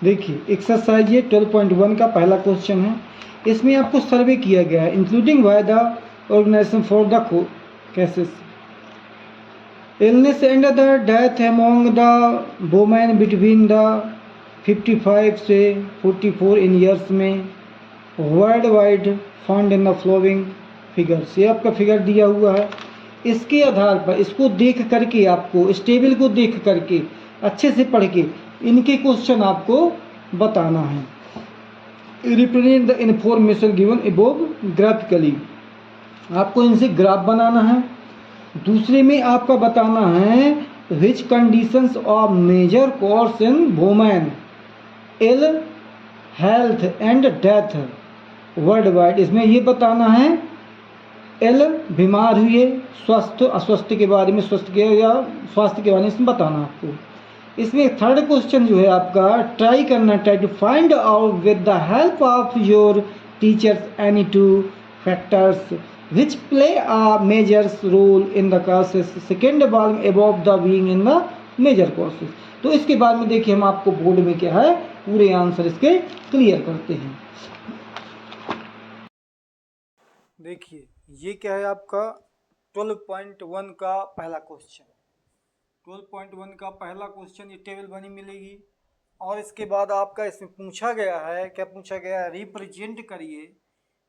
देखिए एक्सरसाइज ये 12.1 का पहला क्वेश्चन है। इसमें आपको सर्वे किया गया है including by the organization for the cases illness and the death among the women between the 55 से 44 इन ईयर्स में world wide found in the following figures. ये आपका फिगर दिया हुआ है। इसके आधार पर इसको देख करके आपको इस टेबल को देख करके अच्छे से पढ़ के इनके क्वेश्चन आपको बताना है। Represent the information given above graphically, आपको इनसे ग्राफ बनाना है। दूसरे में आपका बताना है which conditions of major cause in women ill health and death world wide. इसमें ये बताना है एल बीमार हुए, स्वस्थ अस्वस्थ के बारे में, स्वस्थ के या स्वास्थ्य के बारे में इसमें बताना आपको। इसमें थर्ड क्वेश्चन जो है आपका ट्राई करना, try to find out with the help of your teachers any two factors which play a major role in the causes second volume above the being in the major causes. तो इसके बाद में देखिए हम आपको board में क्या है पूरे आंसर इसके क्लियर करते हैं। देखिए ये क्या है आपका 12.1 का पहला क्वेश्चन। 12.1 का पहला क्वेश्चन, ये टेबल बनी मिलेगी और इसके बाद आपका इसमें पूछा गया है, क्या पूछा गया है, रिप्रेजेंट करिए,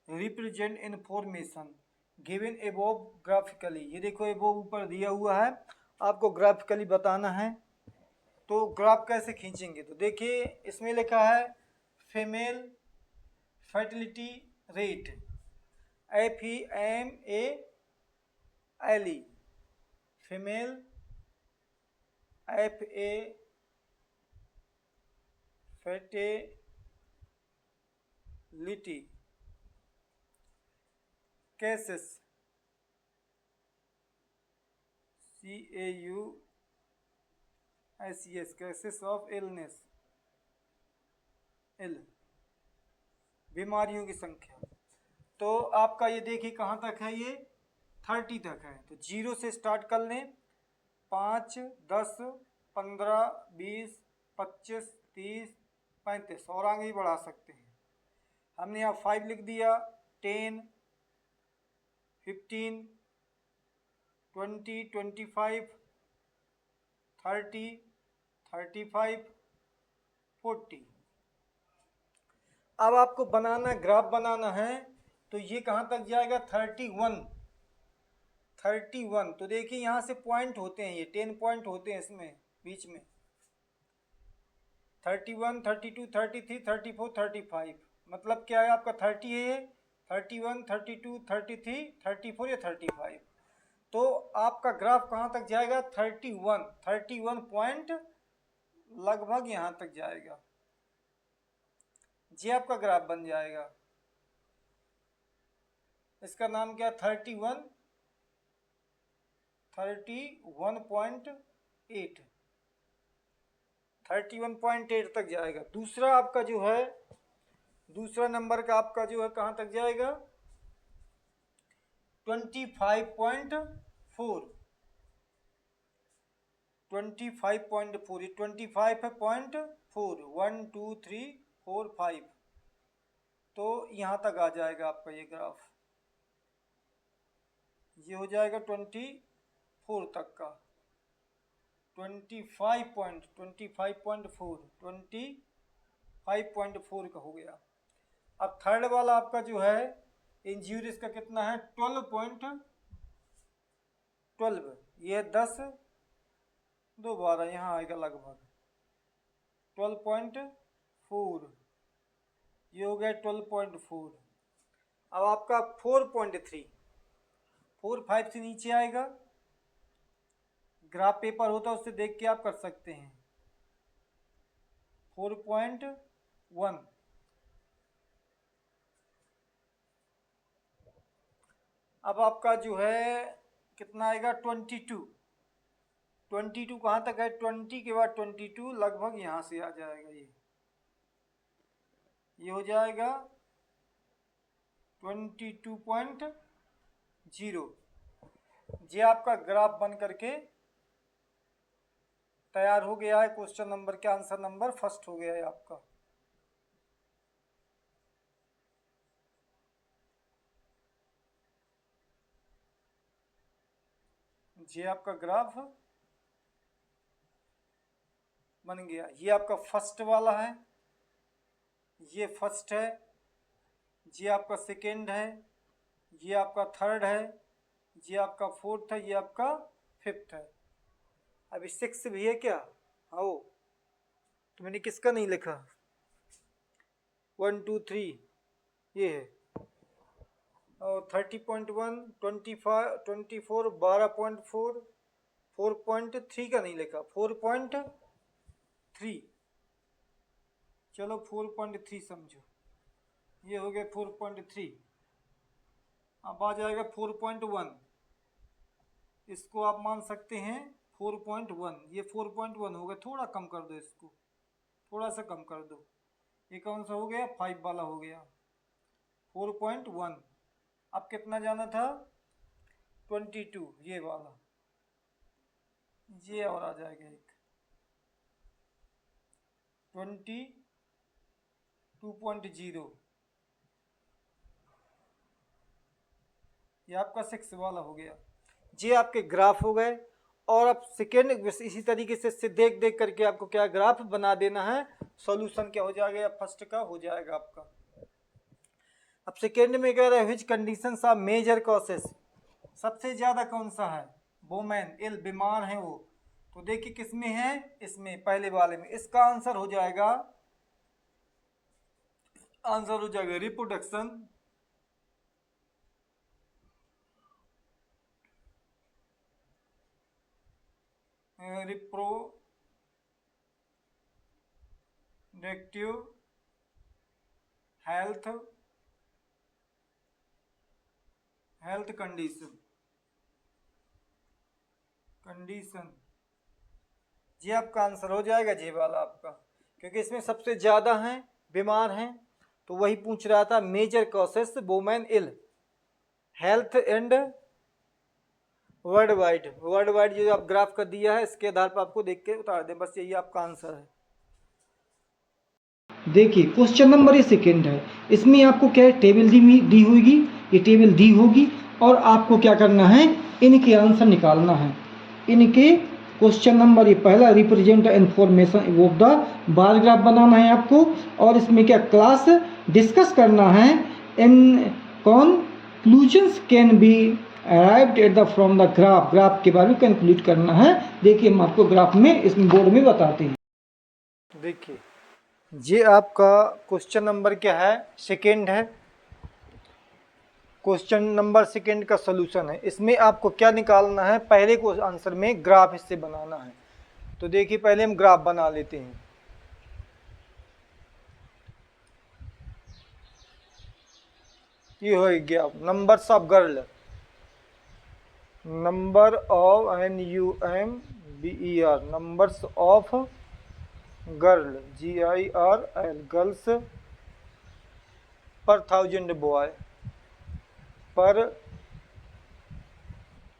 represent information given above graphically. ये देखो अबोव ऊपर दिया हुआ है, आपको ग्राफिकली बताना है। तो ग्राफ कैसे खींचेंगे, तो देखिए इसमें लिखा है female fertility rate FEMALE, female fertility causes CAUSES causes of illness, ill बीमारियों की संख्या। तो आपका ये देखिए कहाँ तक है, ये 30 तक है। तो 0 से स्टार्ट कर लें, 5, 10, 15, 20, 25, 30, 35 और आगे ही बढ़ा सकते हैं। हमने यहाँ 5 लिख दिया, 10, 15, 20, 25, 30, 35, 40। अब आपको बनाना ग्राफ बनाना है, तो ये कहाँ तक जाएगा 31। तो देखिए यहाँ से पॉइंट होते हैं, ये 10 पॉइंट होते हैं इसमें बीच में, 31, 32, 33, 34, 35। मतलब क्या है आपका 30 है ये, 31, 32, 33, 34 या 35। तो आपका ग्राफ कहाँ तक जाएगा 31 पॉइंट लगभग यहाँ तक जाएगा। ये आपका ग्राफ बन जाएगा। इसका नाम क्या 31.8 31.8 तक जाएगा। दूसरा आपका जो है, दूसरा नंबर का आपका जो है कहाँ तक जाएगा 25.4 25.4 25.4 1 2 3 4 5। तो यहाँ तक आ जाएगा आपका ये ग्राफ, ये हो जाएगा 24 तक का, 25.4 का हो गया। अब थर्ड वाला आपका जो है इंज्यूरीज का कितना है 12.12, ये 10 2 12 यहाँ आएगा लगभग 12.4, ये हो गया 12.4। अब आपका 4.3 4 5 से नीचे आएगा, ग्राफ पेपर होता है उससे देख के आप कर सकते हैं। 4.1 अब आपका जो है कितना आएगा 22 कहाँ तक है 20 के बाद 22 लगभग यहाँ से आ जाएगा, ये हो जाएगा 22.0। ये आपका ग्राफ बन करके तैयार हो गया है। क्वेश्चन नंबर के आंसर नंबर फर्स्ट हो गया है आपका। ये आपका ग्राफ बन गया। ये आपका फर्स्ट वाला है, ये फर्स्ट है, ये आपका सेकेंड है, ये आपका थर्ड है, ये आपका फोर्थ है, ये आपका फिफ्थ है। अभी सिक्स भी है क्या? आओ, तो मैंने किसका नहीं लिखा? 1 2 3 ये है, और 30.1 25 24 12.4 4.3 का नहीं लिखा, 4.3। चलो 4.3 समझो, ये हो गया 4.3। अब आ जाएगा 4.1, इसको आप मान सकते हैं 4.1। ये 4.1 हो गया, थोड़ा कम कर दो इसको, थोड़ा सा कम कर दो। ये कौन सा हो गया? 5 वाला हो गया, 4.1। अब कितना जाना था? 22, ये वाला, ये और आ जाएगा एक 22.0, ये आपका 6 वाला हो गया। ये आपके ग्राफ हो गए। और अब सेकेंड इसी तरीके से देख देख करके आपको क्या ग्राफ बना देना है, सॉल्यूशन क्या हो जाएगा, फर्स्ट का हो जाएगा आपका। अब सेकेंड में कह रहे हैं which conditions are major causes, सबसे ज्यादा कौन सा है? वोमेन इल, बीमार है वो। तो देखिए किसमें है, इसमें पहले वाले में। इसका आंसर हो जाएगा, रिप्रोडक्शन, रिप्रोडक्टिव हेल्थ कंडीशन ये आपका आंसर हो जाएगा, जे वाला आपका, क्योंकि इसमें सबसे ज्यादा हैं, बीमार हैं। तो वही पूछ रहा था, major causes women ill, health and world wide जो आप ग्राफ कर दिया है, इसके आधार पर आपको देख के उतार दें, बस यही आपका आंसर है। देखिए क्वेश्चन नंबर ये सेकेंड है, इसमें आपको क्या है, टेबल दी होगी, ये टेबल दी होगी, और आपको क्या करना है, इनके आंसर निकालना है। इनके क्वेश्चन नंबर ये पहला, represent information of the bar graph बनाना है आपको, और इसमें क्या क्लास डिस्कस करना है, in conclusions can be arrived at the from the graph के बारे में कंक्लूड करना है। देखिए हम आपको ग्राफ में, इसमें बोर्ड में बताते हैं। देखिए ये आपका क्वेश्चन नंबर क्या है, सेकेंड है। क्वेश्चन नंबर सेकेंड का सॉल्यूशन है। इसमें आपको क्या निकालना है, पहले को आंसर में ग्राफ इससे बनाना है। तो देखिए पहले हम ग्राफ बना लेते हैं। ये हो गया numbers of girl, number of NUMBER, numbers of girl, GIRL, girls पर 1000 बॉय, पर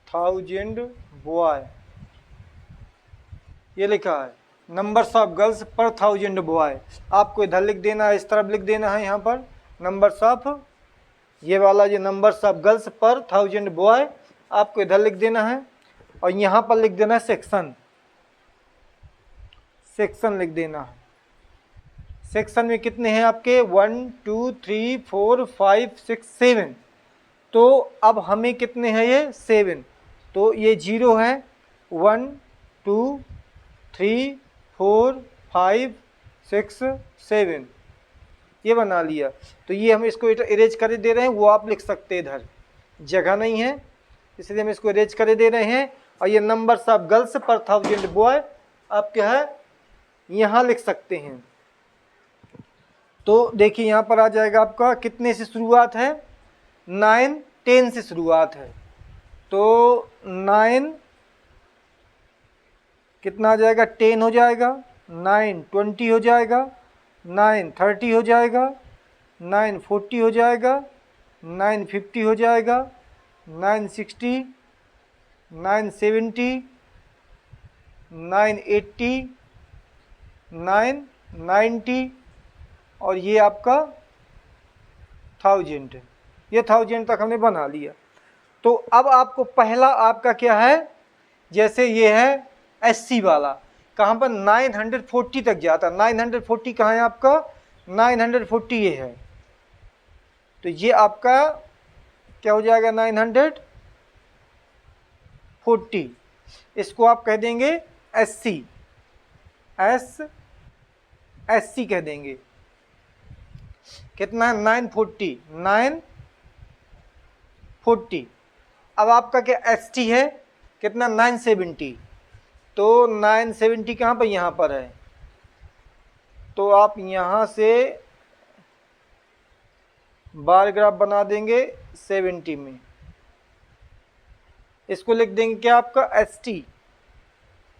1000 बॉय, ये लिखा है नंबर्स ऑफ गर्ल्स पर 1000 बॉय। आपको इधर लिख देना है, इस तरफ लिख देना है, यहाँ पर नंबर्स ऑफ, ये वाला जो नंबर्स ऑफ गर्ल्स पर 1000 बॉय आपको इधर लिख देना है, और यहाँ पर लिख देना है सेक्शन लिख देना है। सेक्शन में कितने हैं आपके, 1 2 3 4 5 6 7। तो अब हमें कितने हैं, ये 7। तो ये 0 है, 1 2 3 4 5 6 7, ये बना लिया। तो ये हम इसको इरेज कर दे रहे हैं, वो आप लिख सकते हैं, इधर जगह नहीं है इसलिए हम इसको इरेज कर दे रहे हैं। और ये नंबर्स ऑफ गर्ल्स पर 1000 बॉय आप क्या है, यहाँ लिख सकते हैं। तो देखिए यहाँ पर आ जाएगा आपका, कितने से शुरुआत है, 9 10 से शुरुआत है। तो 9 कितना आ जाएगा, 10 हो जाएगा, 9 20 हो जाएगा, 9 30 हो जाएगा, 9 40 हो जाएगा, 9 50 हो जाएगा, 9 60, 9 70, 980, 990 और ये आपका 1000। ये 1000 तक हमने बना लिया। तो अब आपको पहला आपका क्या है, जैसे ये है SC वाला, कहाँ पर 940 तक जाता। 940 कहाँ है आपका, 940 ये है। तो ये आपका क्या हो जाएगा 940, इसको आप कह देंगे SC, SC कह देंगे। कितना है 940, 940। अब आपका क्या ST है, कितना 970। तो 970 कहाँ पर, यहाँ पर है। तो आप यहाँ से बार ग्राफ बना देंगे 70 में, इसको लिख देंगे क्या आपका ST,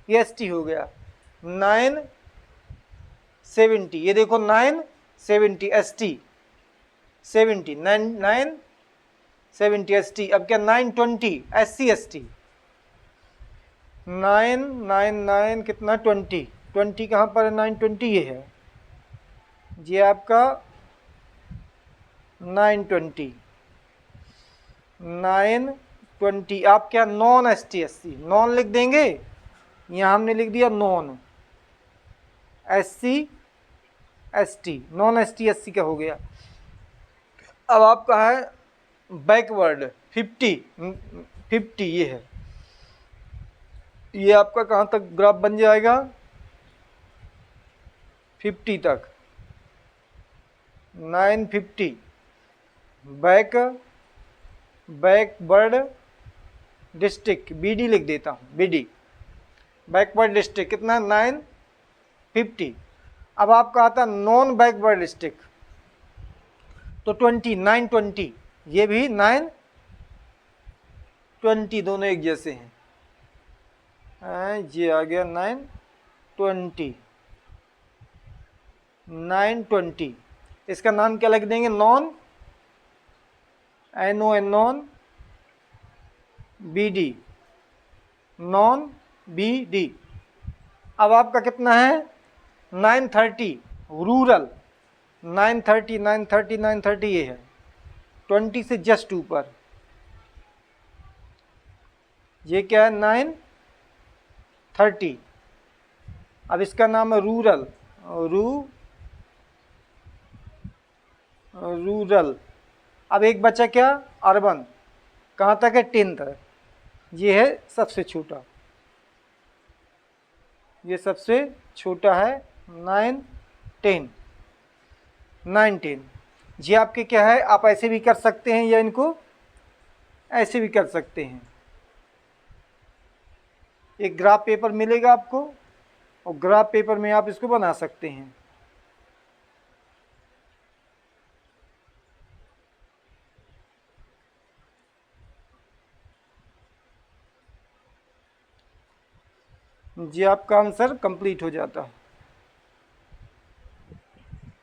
ये ST हो गया 970। ये देखो 970 ST 70, 970 ST। अब क्या 920 SC ST, 999 कितना 20 कहाँ पर है 920, ये है, ये आपका 920 आप क्या नॉन ST SC नॉन लिख देंगे। यहाँ हमने लिख दिया non SC ST, non ST SC का हो गया। अब आपका है बैकवर्ड 50, ये है, ये आपका कहाँ तक ग्राफ बन जाएगा 50 तक, 950 बैकवर्ड डिस्ट्रिक्ट BD लिख देता हूँ, BD बैकवर्ड डिस्ट्रिक्ट कितना 950। अब आपका आता नॉन बैकवर्ड डिस्ट्रिक्ट, तो 920, ये भी 920, दोनों एक जैसे हैं। ये आ गया 920। इसका नाम क्या लग देंगे, non NON non BD, non BD। अब आपका कितना है 930 रूरल, 930 ये है 20 से जस्ट ऊपर। ये क्या है 930। अब इसका नाम है रूरल, रूरल। अब एक बचा क्या अर्बन, कहाँ तक है 10 तक, ये है सबसे छोटा, ये सबसे छोटा है 9 10। ये आपके क्या है, आप ऐसे भी कर सकते हैं या इनको ऐसे भी कर सकते हैं। एक ग्राफ पेपर मिलेगा आपको और ग्राफ पेपर में आप इसको बना सकते हैं। जी आपका आंसर कंप्लीट हो जाता है।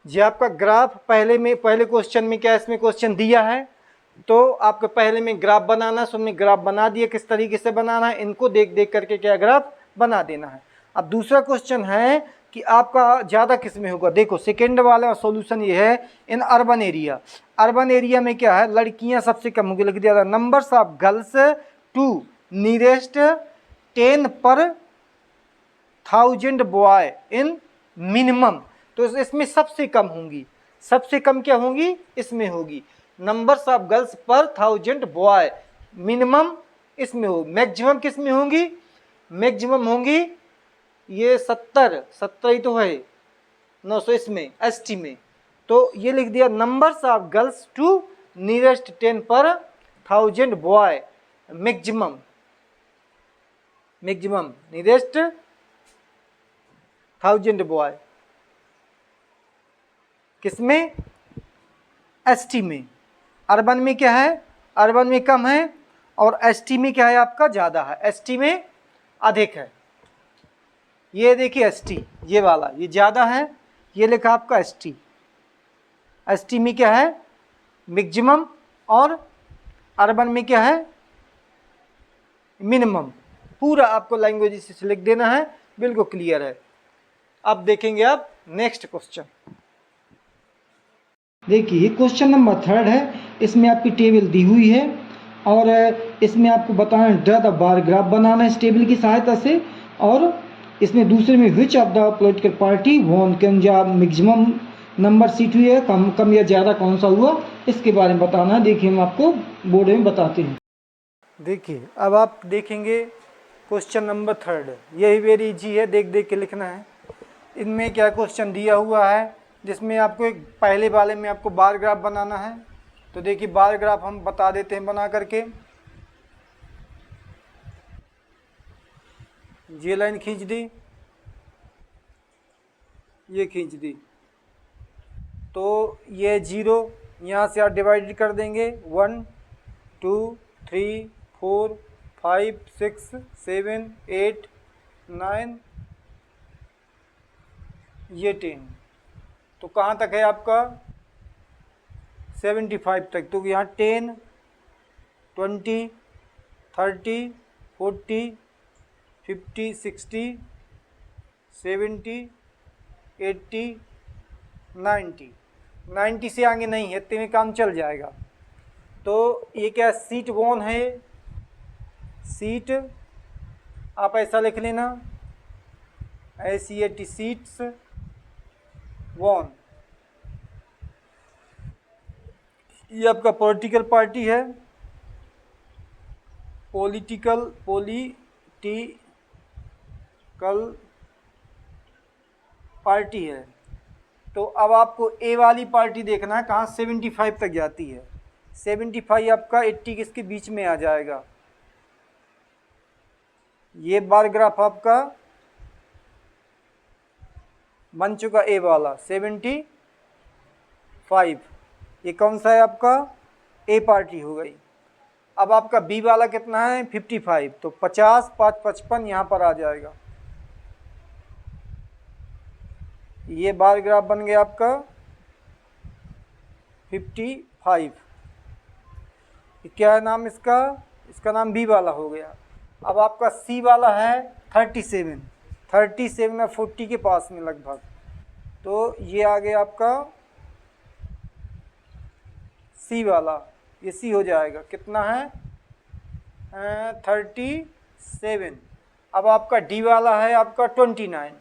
जी आपका ग्राफ पहले क्वेश्चन में क्या इसमें क्वेश्चन दिया है, तो आपको पहले में ग्राफ बनाना, सो हमने ग्राफ बना दिया। किस तरीके से बनाना है, इनको देख देख करके क्या ग्राफ बना देना है। अब दूसरा क्वेश्चन है कि आपका ज़्यादा किस में होगा। देखो सेकेंड वाला सॉल्यूशन ये है in urban area. Urban area में क्या है, लड़कियां सबसे कम होगी, लिख दिया था numbers of girls to nearest 10 per 1000 boy in minimum. तो इसमें सबसे कम होंगी, सबसे कम क्या होंगी इसमें होगी नंबर्स ऑफ गर्ल्स पर 1000 बॉय, मिनिमम इसमें हो। मैक्सिमम किस में होंगी, मैक्सिमम होंगी ये 70 ही तो है 900 इसमें ST में। तो ये लिख दिया numbers of girls to nearest 10 per 1000 boy, maximum nearest 1000 boy किसमें ST में। अर्बन में क्या है, अर्बन में कम है और ST में क्या है आपका ज़्यादा है, ST में अधिक है। ये देखिए ST ये वाला ये ज़्यादा है, ये लिखा आपका ST में क्या है मैक्सिमम और अर्बन में क्या है मिनिमम। पूरा आपको लैंग्वेज से लिख देना है बिल्कुल क्लियर है। अब देखेंगे आप नेक्स्ट क्वेश्चन। देखिए क्वेश्चन नंबर 3 है, इसमें आपकी टेबल दी हुई है और इसमें आपको बताना है ड्रा द बार ग्राफ बनाना है इस टेबल की सहायता से, और इसमें दूसरे में which of the political party won जो मैक्सिमम नंबर सीट हुई है, कम या ज़्यादा कौन सा हुआ, इसके बारे में बताना है। देखिए हम आपको बोर्ड में बताते हैं। देखिए अब आप देखेंगे क्वेश्चन नंबर 3, यही वेरी इजी है, देख देख के लिखना है। इनमें क्या क्वेश्चन दिया हुआ है, जिसमें आपको एक पहले वाले में आपको बार ग्राफ बनाना है। तो देखिए बार ग्राफ हम बता देते हैं बना करके। ये लाइन खींच दी, ये खींच दी, तो ये 0 यहाँ से आप डिवाइड कर देंगे 1 2 3 4 5 6 7 8 9, ये 10, तो कहाँ तक है आपका 75 तक। तो यहाँ 10 20 30 40 50 60 70 80 90 से आगे नहीं है, इतने में काम चल जाएगा। तो ये क्या सीट वॉन है, सीट आप ऐसा लिख लेना SEAT सीट्स वॉन। ये आपका पॉलिटिकल पार्टी है, पॉलिटिकल पार्टी है। तो अब आपको ए वाली पार्टी देखना है कहाँ 75 तक जाती है। 75 आपका 80 किसके बीच में आ जाएगा। ये बार ग्राफ आपका बन चुका ए वाला 75, ये कौन सा है आपका ए पार्टी हो गई। अब आपका बी वाला कितना है 55, तो 50 5 55 यहाँ पर आ जाएगा। ये बार ग्राफ बन गया आपका 55। क्या है नाम इसका, इसका नाम बी वाला हो गया। अब आपका सी वाला है 37 और 40 के पास में लगभग, तो ये आ गया आपका सी वाला, ये सी हो जाएगा। कितना है 37। अब आपका डी वाला है आपका 29,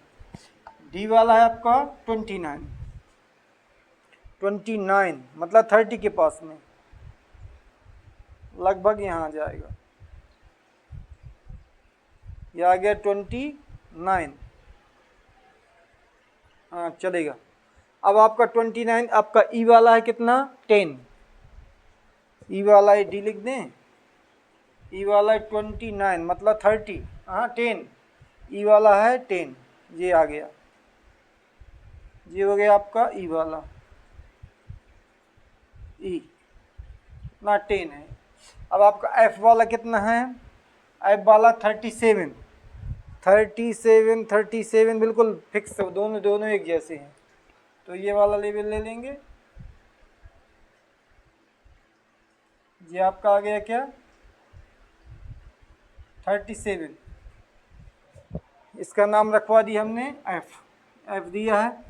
डी वाला है आपका 29 मतलब 30 के पास में लगभग यहाँ आ जाएगा। ये आ गया 29, हाँ चलेगा। अब आपका 29, आपका ई वाला है कितना 10, ई वाला है डी लिख दें, ई वाला है 29 मतलब 30, हाँ 10, ई वाला है 10, ये आ गया, ये हो गया आपका ई वाला, ई ना 10 है। अब आपका एफ वाला कितना है, एफ वाला 37 बिल्कुल फिक्स है, दोनों एक जैसे हैं। तो ये वाला लेवल ले लेंगे, ये आपका आ गया क्या 37, इसका नाम रखवा दिया हमने एफ दिया है।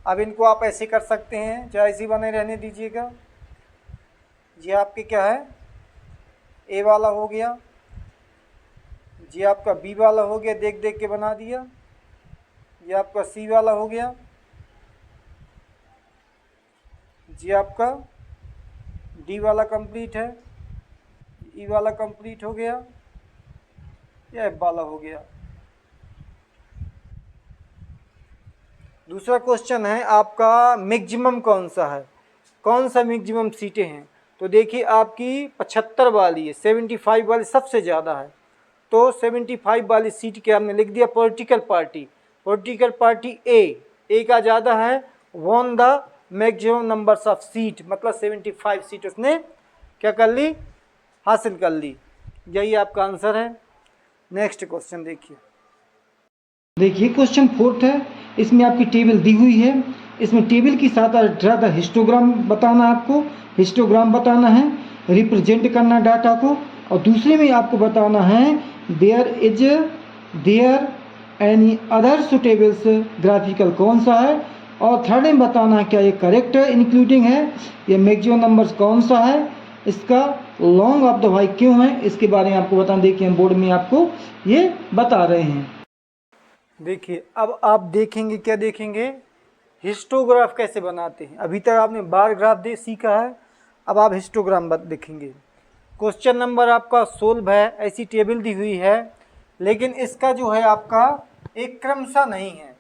अब इनको आप ऐसे कर सकते हैं, चाहे ऐसे बने रहने दीजिएगा। ये आपके क्या है ए वाला हो गया, ये आपका बी वाला हो गया, देख देख के बना दिया। ये आपका सी वाला हो गया, ये आपका डी वाला कंप्लीट है, ई वाला कंप्लीट हो गया, ये एफ वाला हो गया। दूसरा क्वेश्चन है आपका मैक्सिमम कौन सा है, कौन सा मैक्सिमम सीटें हैं। तो देखिए आपकी 75 वाली है, 75 वाली सबसे ज़्यादा है। तो 75 वाली सीट के हमने लिख दिया पॉलिटिकल पार्टी ए का ज़्यादा है, won the maximum numbers of seat, मतलब 75 सीट उसने क्या कर ली, हासिल कर ली। यही आपका आंसर है। नेक्स्ट क्वेश्चन देखिए क्वेश्चन 4 है, इसमें आपकी टेबल दी हुई है। इसमें टेबल के साथ ड्रा द हिस्टोग्राम बताना है, आपको हिस्टोग्राम बताना है, रिप्रेजेंट करना डाटा को, और दूसरे में आपको बताना है देयर एनी अदर सुटेबल्स ग्राफिकल कौन सा है, और थर्ड में बताना है क्या ये करेक्ट इंक्लूडिंग है, ये मैक्सिमम नंबर्स कौन सा है, इसका लॉन्ग ऑफ द वाई क्यों है, इसके बारे में आपको बताना। देखिए हम बोर्ड में आपको ये बता रहे हैं। देखिए अब आप देखेंगे क्या देखेंगे, हिस्टोग्राफ कैसे बनाते हैं। अभी तक आपने बार ग्राफ सीखा है, अब आप हिस्टोग्राम देखेंगे। क्वेश्चन नंबर आपका 16 है, ऐसी टेबल दी हुई है, लेकिन इसका जो है आपका एक क्रमशः नहीं है,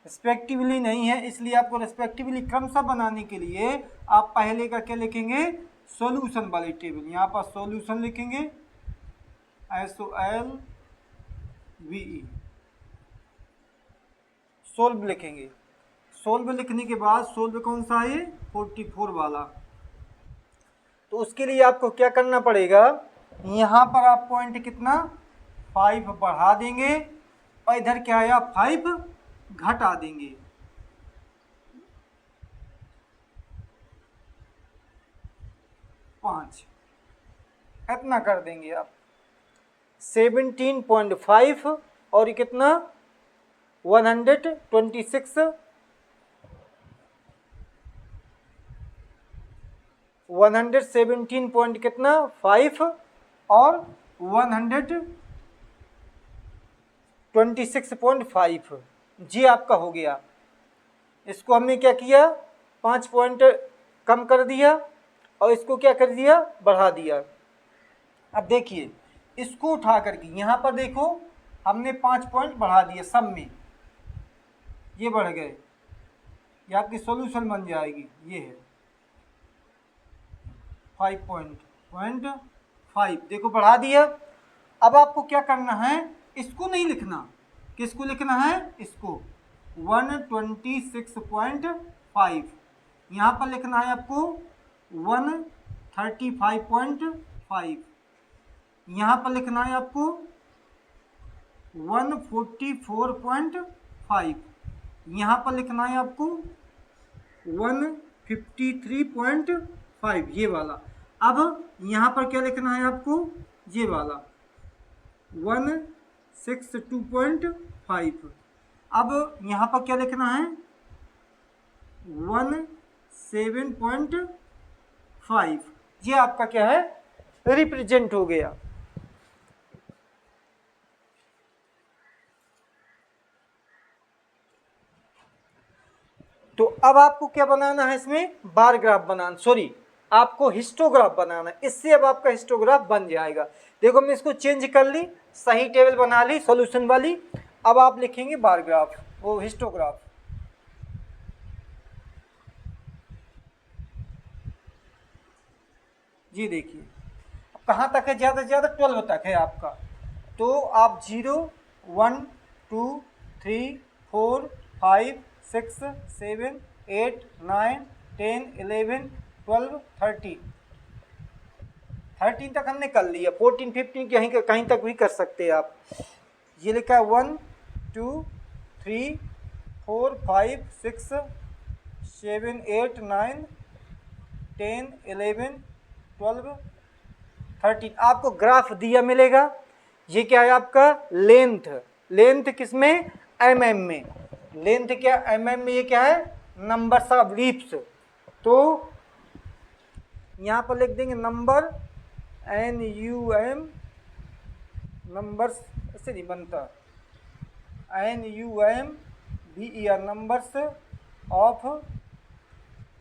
रिस्पेक्टिवली नहीं है, इसलिए आपको रिस्पेक्टिवली क्रमशः बनाने के लिए आप पहले का क्या लिखेंगे, सॉल्यूशन वाली टेबल। यहाँ पर सॉल्यूशन लिखेंगे SOLVE, सोल्व लिखेंगे। सोल्व लिखने के बाद सोल्व कौन सा है, 44 वाला। तो उसके लिए आपको क्या करना पड़ेगा, यहाँ पर आप पॉइंट कितना 5 बढ़ा देंगे, और इधर क्या है आप 5 घटा देंगे। पाँच इतना कर देंगे आप। 17.5 और ये कितना 126, 117 पॉइंट कितना 5 और 126.5 जी आपका हो गया। इसको हमने क्या किया, 5 पॉइंट कम कर दिया और इसको क्या कर दिया, बढ़ा दिया। अब देखिए इसको उठा करके यहाँ पर देखो हमने 5 पॉइंट बढ़ा दिए, सब में ये बढ़ गए, ये आपकी सॉल्यूशन बन जाएगी। ये है 5.5 देखो बढ़ा दिया। अब आपको क्या करना है, इसको नहीं लिखना, किसको लिखना है, इसको 126.5 यहाँ पर लिखना है आपको 135.5 यहाँ पर लिखना है आपको 144.5 यहाँ पर लिखना है आपको 153.5 ये वाला। अब यहाँ पर क्या लिखना है आपको, ये वाला 162.5। अब यहाँ पर क्या लिखना है 17.5, ये आपका क्या है रिप्रेजेंट हो गया। तो अब आपको क्या बनाना है, इसमें बार ग्राफ बनाना, सॉरी आपको हिस्टोग्राफ बनाना है। इससे अब आपका हिस्टोग्राफ बन जाएगा। देखो मैं इसको चेंज कर ली, सही टेबल बना ली सॉल्यूशन वाली। अब आप लिखेंगे बार ग्राफ, वो हिस्टोग्राफ। जी देखिए कहाँ तक है, ज़्यादा से ज़्यादा 12 तक है आपका। तो आप 0 1 2 3 4 5 6 7 8 9 10 11 12 13 तक हमने कर लिया। 14 15 कहीं तक भी कर सकते हैं आप। ये लिखा है 1 2 3 4 5 6 7 8 9 10 11 12 13 आपको ग्राफ दिया मिलेगा। ये क्या है आपका लेंथ, लेंथ किसमें, mm में। लेंथ क्या mm में, ये क्या है नंबर्स ऑफ लीप्स। तो यहाँ पर लिख देंगे नंबर NUM, नंबर्स ऐसे नहीं बनता, NUMBER numbers of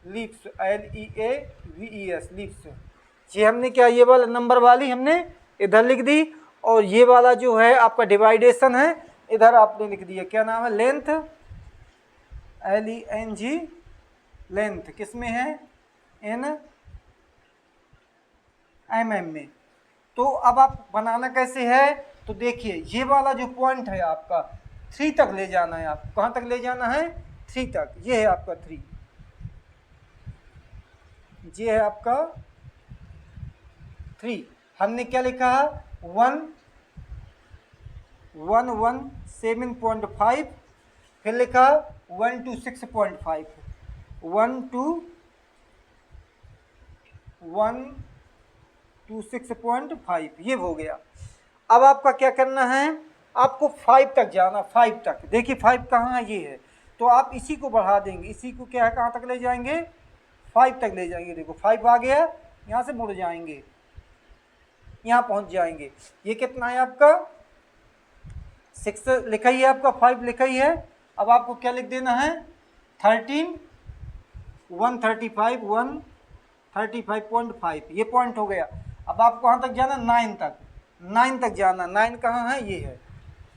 leaps, LEAVES leaps. ये हमने क्या, ये वाला नंबर वाली हमने इधर लिख दी, और ये वाला जो है आपका डिवाइडेशन है इधर आपने लिख दिया। क्या नाम है, लेंथ, LENG लेंथ किस में है, MM में। तो अब आप बनाना कैसे है, तो देखिए ये वाला जो पॉइंट है आपका 3 तक ले जाना है। आप कहाँ तक ले जाना है, 3 तक। ये है आपका 3, ये है आपका 3। हमने क्या लिखा है 117.5, फिर लिखा 126.5, 126.5 ये हो गया। अब आपका क्या करना है, आपको 5 तक जाना, 5 तक। देखिए 5 कहाँ है, ये है, तो आप इसी को बढ़ा देंगे, इसी को क्या है कहाँ तक ले जाएंगे, 5 तक ले जाएंगे। देखो 5 आ गया, यहाँ से मुड़ जाएंगे, यहाँ पहुँच जाएंगे। ये कितना है आपका 6 लिखा ही है, आपका 5 लिखा ही है। अब आपको क्या लिख देना है 13 135 135.5, ये पॉइंट हो गया। अब आपको कहाँ तक जाना 9 तक, 9 तक जाना। 9 कहाँ है, ये है,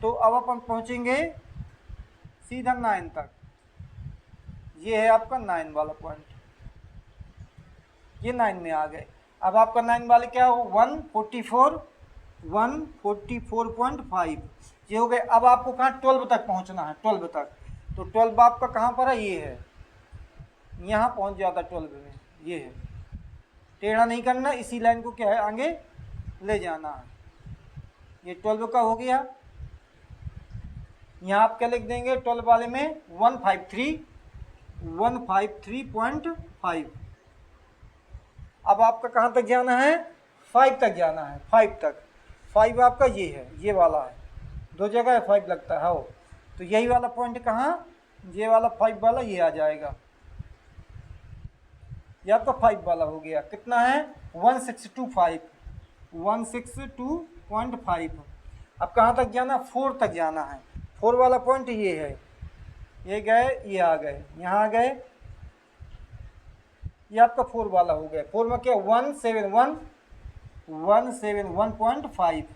तो अब अपन पहुँचेंगे सीधा 9 तक। ये है आपका 9 वाला पॉइंट, ये 9 में आ गए। अब आपका 9 वाले क्या हो 144.5, ये हो गए। अब आपको कहाँ 12 तक पहुँचना है, 12 तक। तो 12 आपका कहाँ पर है, ये है, यहाँ पहुँच जाता 12 में, ये है। टेढ़ा नहीं करना, इसी लाइन को क्या है आगे ले जाना है। ये 12 का हो गया। यहाँ आप क्या लिख देंगे 12 वाले में 153.5। अब आपका कहाँ तक जाना है 5 तक जाना है, 5 तक। 5 आपका ये है, ये वाला है, दो जगह 5 लगता है, हो तो यही वाला पॉइंट कहाँ, ये वाला 5 वाला ये आ जाएगा, ये आपका 5 वाला हो गया। कितना है 162.5। अब कहाँ तक जाना 4 तक जाना है, 4 वाला पॉइंट ये है, ये गए, ये आ गए, यहाँ आ गए, ये आपका 4 वाला हो गया। 4 में क्या 171.5।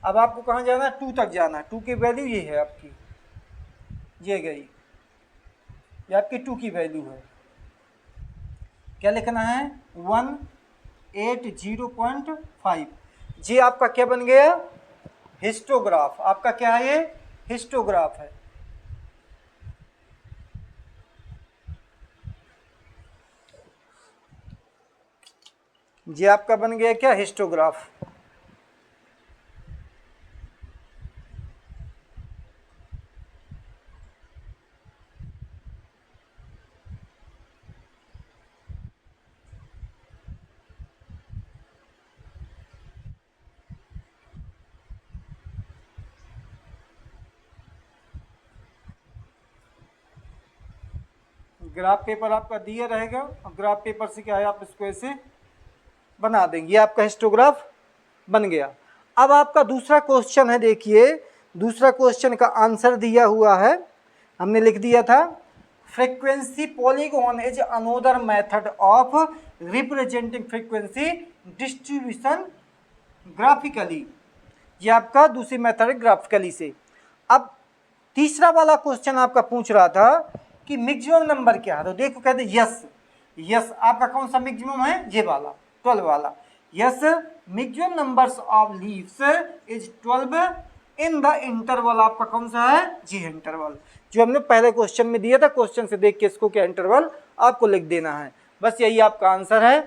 अब आपको कहाँ जाना है 2 तक जाना है, 2 की वैल्यू ये है आपकी, ये गई, ये आपकी 2 की वैल्यू है। क्या लिखना है 180.5। जी आपका क्या बन गया हिस्टोग्राफ। आपका क्या है, ये हिस्टोग्राफ है। जी आपका बन गया क्या हिस्टोग्राफ। ग्राफ पेपर आपका दिया रहेगा, और ग्राफ पेपर से क्या है आप इसको ऐसे बना देंगे, ये आपका हिस्टोग्राफ बन गया। अब आपका दूसरा क्वेश्चन है, देखिए दूसरा क्वेश्चन का आंसर दिया हुआ है, हमने लिख दिया था frequency polygon is another method of representing frequency distribution graphically. ये आपका दूसरी मेथड है ग्राफिकली से। अब तीसरा वाला क्वेश्चन आपका पूछ रहा था कि मैक्सिमम नंबर क्या है, तो देखो कहते यस, यस आपका कौन सा मैक्सिमम है, ये वाला 12 वाला। Yes maximum numbers of leaves is 12 in the interval. आपका कौन सा है, जी इंटरवल, जो हमने पहले क्वेश्चन में दिया था। क्वेश्चन से देख के इसको क्या इंटरवल आपको लिख देना है, बस यही आपका आंसर है।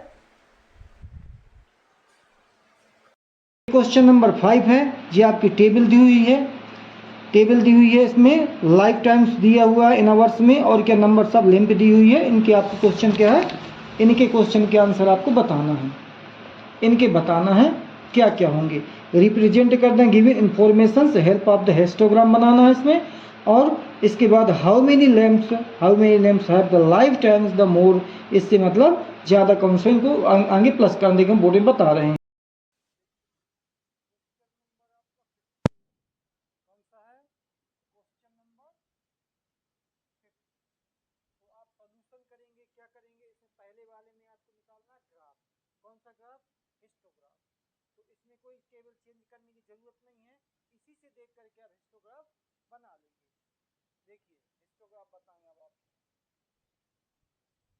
क्वेश्चन नंबर 5 है, ये आपकी टेबल दी हुई है, टेबल दी हुई है, इसमें लाइफ टाइम्स दिया हुआ है इन आवर्स में, और क्या नंबर्स ऑफ लेंथ दी हुई है। इनके आपको क्वेश्चन क्या है, इनके क्वेश्चन के आंसर आपको बताना है, इनके बताना है क्या क्या होंगे। रिप्रेजेंट कर दें गिवन इन्फॉर्मेशन से, हेल्प ऑफ द हिस्टोग्राम बनाना है इसमें। और इसके बाद how many lamps have the life times the more, इससे मतलब ज़्यादा क्वेश्चन को आगे प्लस करने के बोर्ड में बता रहे हैं। क्या करेंगे इसमें, पहले वाले में आपको निकालना ग्राफ, कौन सा ग्राफ, हिस्टोग्राफ। तो इसमें कोई टेबल चेंज करने की जरूरत नहीं है, इसी से देख करके आप हिस्टोग्राफ बना लेंगे। देखिए हिस्टोग्राफ बताएंगे अब आप,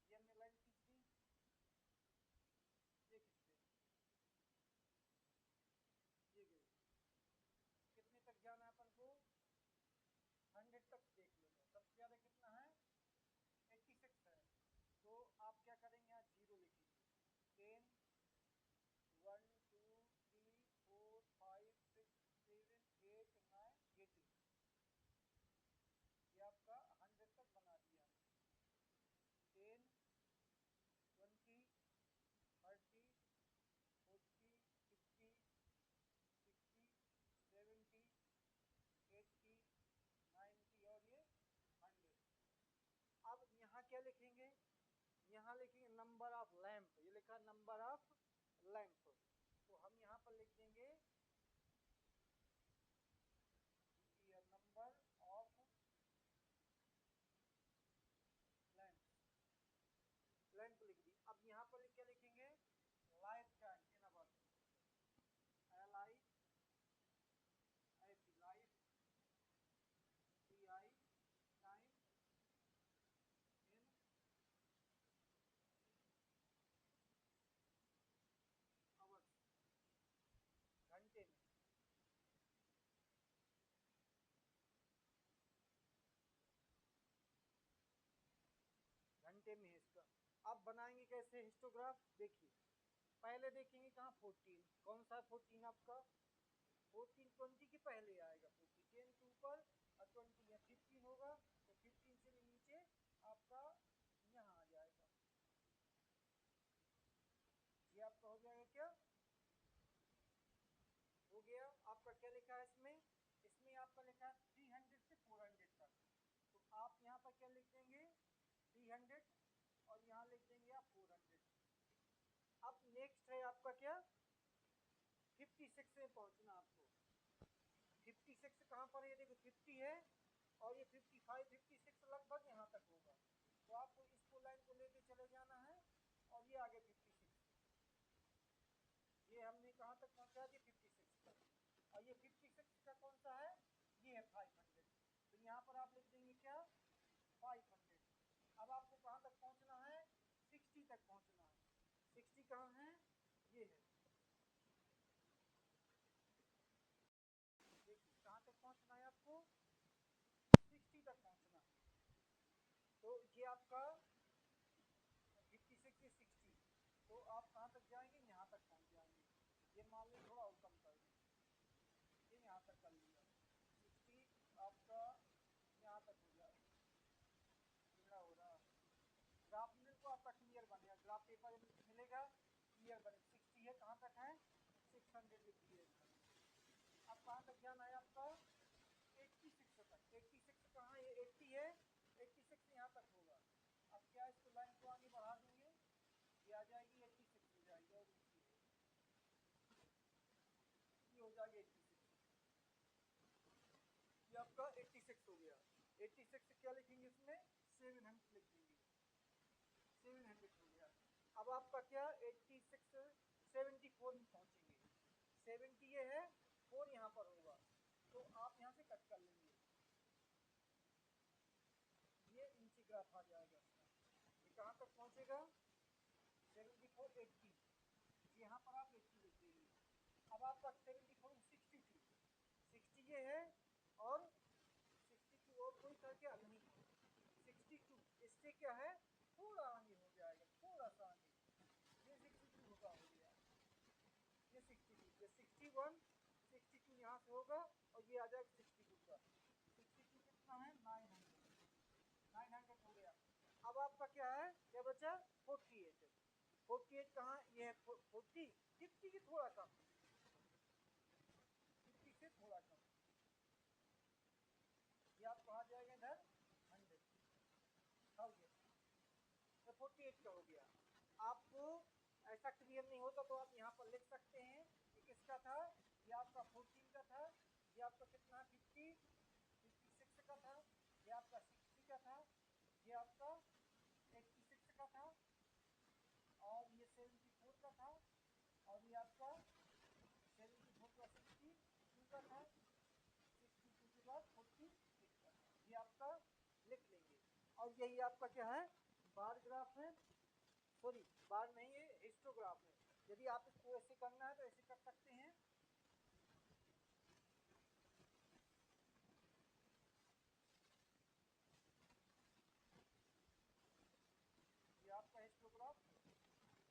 ये हमने लाइन खींच दी, ये खींच देंगे, ये गई। कितने तक जाना है अपन को 100 तक, देख लेंगे सबसे ज्यादा कितना है 86 है। तो आप क्या करेंगे यहाँ जीरो लिखेंगे, 10 1 2 3 4 5 6 7 8 9 ये 10, ये आपका 100 तक बना दिया हमने। 10 20 30 40 50 60 70 यहाँ लिखेंगे नंबर ऑफ लैंप, ये लिखा नंबर ऑफ लैंप, तो हम यहाँ पर लिख देंगे नंबर ऑफ लैंप, लैंप लिख दी। अब यहाँ पर क्या लिखेंगे life time in hour, LIFE life, TI time in hours, घंटे में, घंटे में है इसका। अब बनाएंगे कैसे हिस्टोग्राफ, देखिए पहले देखेंगे कहाँ 14, कौन सा 14 आपका 14 20 के पहले आएगा, 14 10 के ऊपर और 20 या 15 होगा, तो 15 से नीचे आपका यहाँ आ जाएगा, ये आपका हो जाएगा क्या, हो गया। आपका क्या लिखा है इसमें, इसमें आपका लिखा है 300 से 400 तक, तो आप यहाँ पर क्या लिख देंगे 300 और यहाँ लिख देंगे आप 400। अब नेक्स्ट है आपका क्या 56 में पहुँचना आपको, 56 कहाँ पर है, देखो 50 है और ये 55 56 लगभग यहाँ तक होगा, तो आपको इसको लाइन को लेके चले जाना है और ये आगे 56, ये हमने कहाँ तक पहुँचा दिया 56 तक, और ये 56 का कौन सा है, ये है 500, तो यहाँ पर आप लिख देंगे क्या 500। अब आपको कहाँ तक पहुँचना है 60 तक पहुँचना है, 60 कहाँ है, ये है, देखिए कहाँ तक पहुँचना है आपको 60 तक पहुँचना है, तो ये आपका 56 से 60, तो आप कहाँ तक जाएंगे, यहाँ तक पहुँच जाएंगे, ये मान लीजिए थोड़ा और कम कर दें, ये यहाँ तक कर लिया, 60 आपका यहाँ तक हो जाएगा, कितना हो रहा ग्राफ में को आपका क्लियर बनेगा, ग्राफ पेपर मिलेगा क्लियर बने, 60 है कहाँ तक है 600 लिख दिए। अब कहाँ तक जाना है आपका 86 तक, 86 कहाँ है, 80 है, 86 यहाँ तक होगा। अब क्या इसको लाइन को आगे बढ़ा देंगे, ये आ जाएगी 86 हो जाएगी, और ये हो जाएगी 86, ये आपका 86 हो गया। 86 क्या लिखेंगे इसमें 700 लिख देंगे, 700 हो गया। अब आपका क्या 86 74 में पहुँचेंगे, 70 ये है 4 यहाँ पर होगा, तो आप यहाँ से कट कर लेंगे, ये इंची ग्राफ आ जाएगा, ये कहाँ तक पहुँचेगा 74 80, यहाँ पर आप 80 लिख देंगे। अब आपका 74 62, 60 ये है और 62 और कोई करके नहीं, 62 इससे क्या है थोड़ा आगे हो जाएगा, थोड़ा सा आगे, ये 62 होगा, हो गया ये 62, ये 61 62 यहाँ से होगा और ये आ जाएगा 62 का, 62 कितना है 900 हो गया। अब आपका क्या है, क्या बचा 48, 48 कहाँ, ये है 40 50 की थोड़ा कम, 50 से थोड़ा कम, ये आपको आ जाएगा इधर 100 तो 48 का हो गया। आपको ऐसा क्लियर नहीं होता तो आप यहाँ पर लिख सकते हैं कि किसका था, ये आपका 14 का था, ये आपका कितना 50 56 का था, ये आपका 60 का था, ये आपका 86 का था, और ये 74 का था, और ये आपका 74 का 62 का था, 62 के बाद 46 का था, ये आपका लिख लेंगे। और यही आपका क्या है बार ग्राफ है, सॉरी बार नहीं है हिस्टोग्राफ है। यदि आप इसको ऐसे करना है तो ऐसे कर सकते हैं, ये आपका हिस्टोग्राफ कंप्लीट हो गया।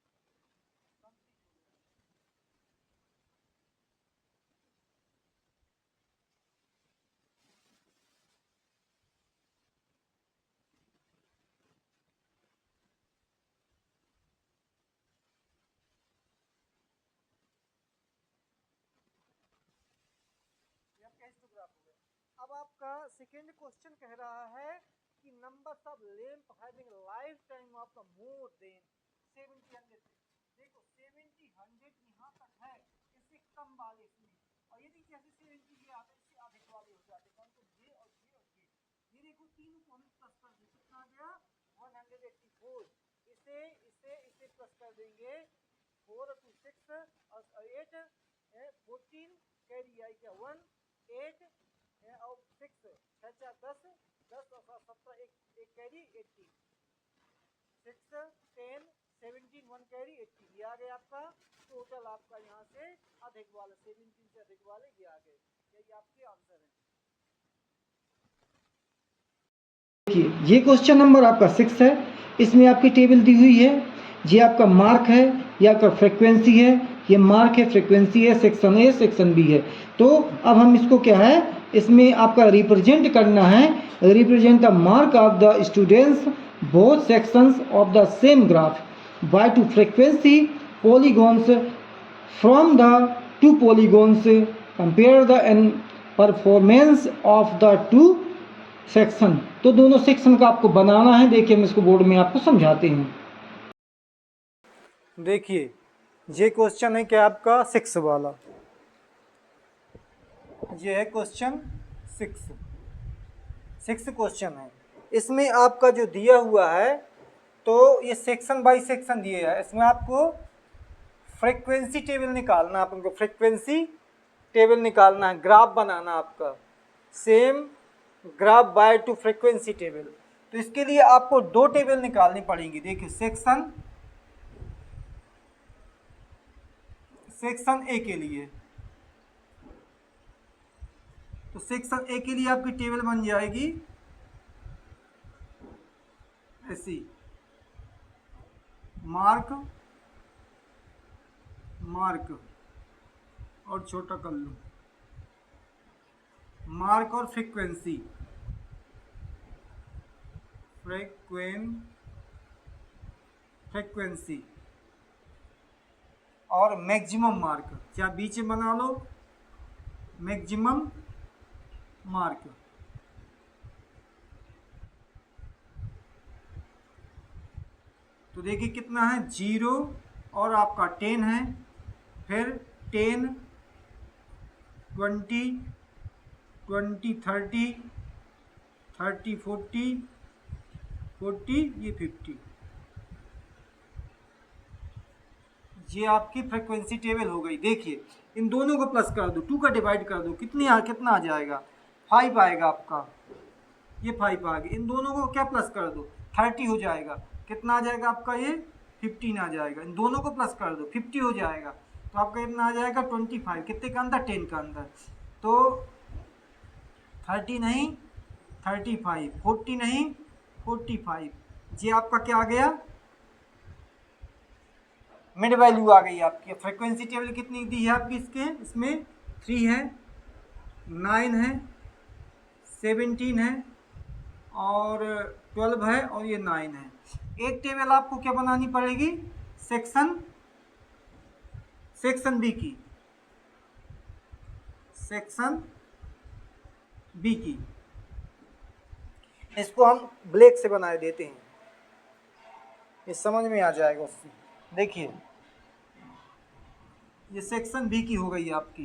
ये आपका हिस्टोग्राफ हो गया। अब आपका सेकेंड क्वेश्चन कह रहा है कि numbers of lamp having life time of the more than 70 100। देखो 70 100 यहाँ तक है, इससे कम वाले इसमें, और यदि जैसे 70 ये आते इससे अधिक वाले हो जाते, कौन से ये और ये और ये देखो तीनों को हम प्लस कर दें, कितना आ गया 184। इसे इसे इसे प्लस कर देंगे, 4 to 6 और 8 14 कैरी आई क्या 1 8 और 6 6 4 10 10 और 17 एक कैरी 18 6 10 17 1 कैरी 18 ये आ गया आपका टोटल। आपका यहाँ से अधिक वाले 17 से अधिक वाले ये आ गए, यही आपके आंसर है। देखिए ये क्वेश्चन नंबर आपका 6 है, इसमें आपकी टेबल दी हुई है, ये आपका मार्क है, ये आपका फ्रिक्वेंसी है, ये मार्क है, फ्रिक्वेंसी है, सेक्शन ए सेक्शन बी है। तो अब हम इसको क्या है, इसमें आपका रिप्रेजेंट करना है, represent the mark of the students both sections of the same graph by two frequency polygons from the two polygons, compare the an performance of the two section. तो दोनों सेक्शन का आपको बनाना है। देखिए हम इसको बोर्ड में आपको समझाते हैं। देखिए ये क्वेश्चन है क्या आपका 6 वाला, ये है क्वेश्चन 6 क्वेश्चन है। इसमें आपका जो दिया हुआ है तो ये सेक्शन बाय सेक्शन दिया है, इसमें आपको फ्रीक्वेंसी टेबल निकालना है, अपन को फ्रीक्वेंसी टेबल निकालना है, ग्राफ बनाना आपका same graph by to frequency table. तो इसके लिए आपको दो टेबल निकालनी पड़ेंगी। देखिए सेक्शन ए के लिए, तो सेक्शन ए के लिए आपकी टेबल बन जाएगी ऐसी, मार्क और छोटा कर लो, मार्क और फ्रीक्वेंसी और मैक्सिमम मार्क, क्या बीच में बना लो मैक्सिमम मार्क। तो देखिए कितना है 0 और आपका 10 है, फिर 10 20 20 30 30 40 40 ये 50, ये आपकी फ्रीक्वेंसी टेबल हो गई। देखिए इन दोनों को प्लस कर दो, 2 का डिवाइड कर दो, कितना आ जाएगा 5 आएगा आपका, ये 5 आ गया। इन दोनों को क्या प्लस कर दो 30 हो जाएगा, कितना आ जाएगा आपका ये 15 आ जाएगा। इन दोनों को प्लस कर दो 50 हो जाएगा, तो आपका कितना आ जाएगा 25, कितने का अंदर 10 का अंदर, तो 30 नहीं 35, 40 नहीं 45, ये आपका क्या आ गया मिड वैल्यू आ गई आपकी। फ्रीक्वेंसी टेबल कितनी दी है आपकी इसमें 3 है 9 है 17 है और 12 है और ये 9 है। एक टेबल आपको क्या बनानी पड़ेगी सेक्शन बी की, इसको हम ब्लैक से बना देते हैं, ये समझ में आ जाएगा उससे। देखिए ये सेक्शन बी की हो गई आपकी,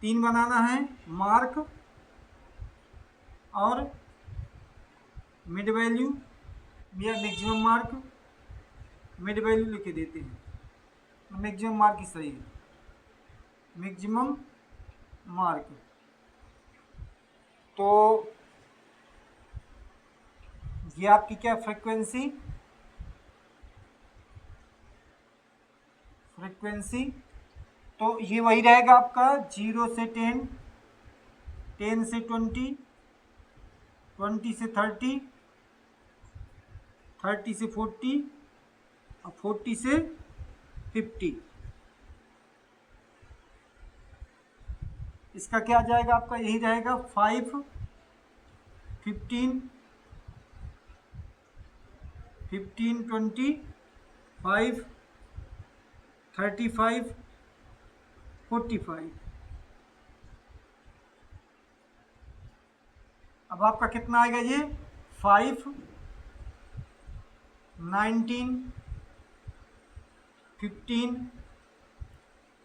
तीन बनाना है, मार्क और मिड वैल्यू या मैक्सिमम मार्क, मिड वैल्यू लिख देते हैं, मैक्सिमम मार्क ही सही है, मैक्सिमम मार्क। तो ये आपकी क्या फ्रीक्वेंसी तो ये वही रहेगा आपका 0 से 10, 10 से 20, 20 से 30, 30 से 40 और 40 से 50। इसका क्या आ जाएगा आपका, यही रहेगा 5 15 15 20 5 35 45। अब आपका कितना आएगा ये 5, 19, 15,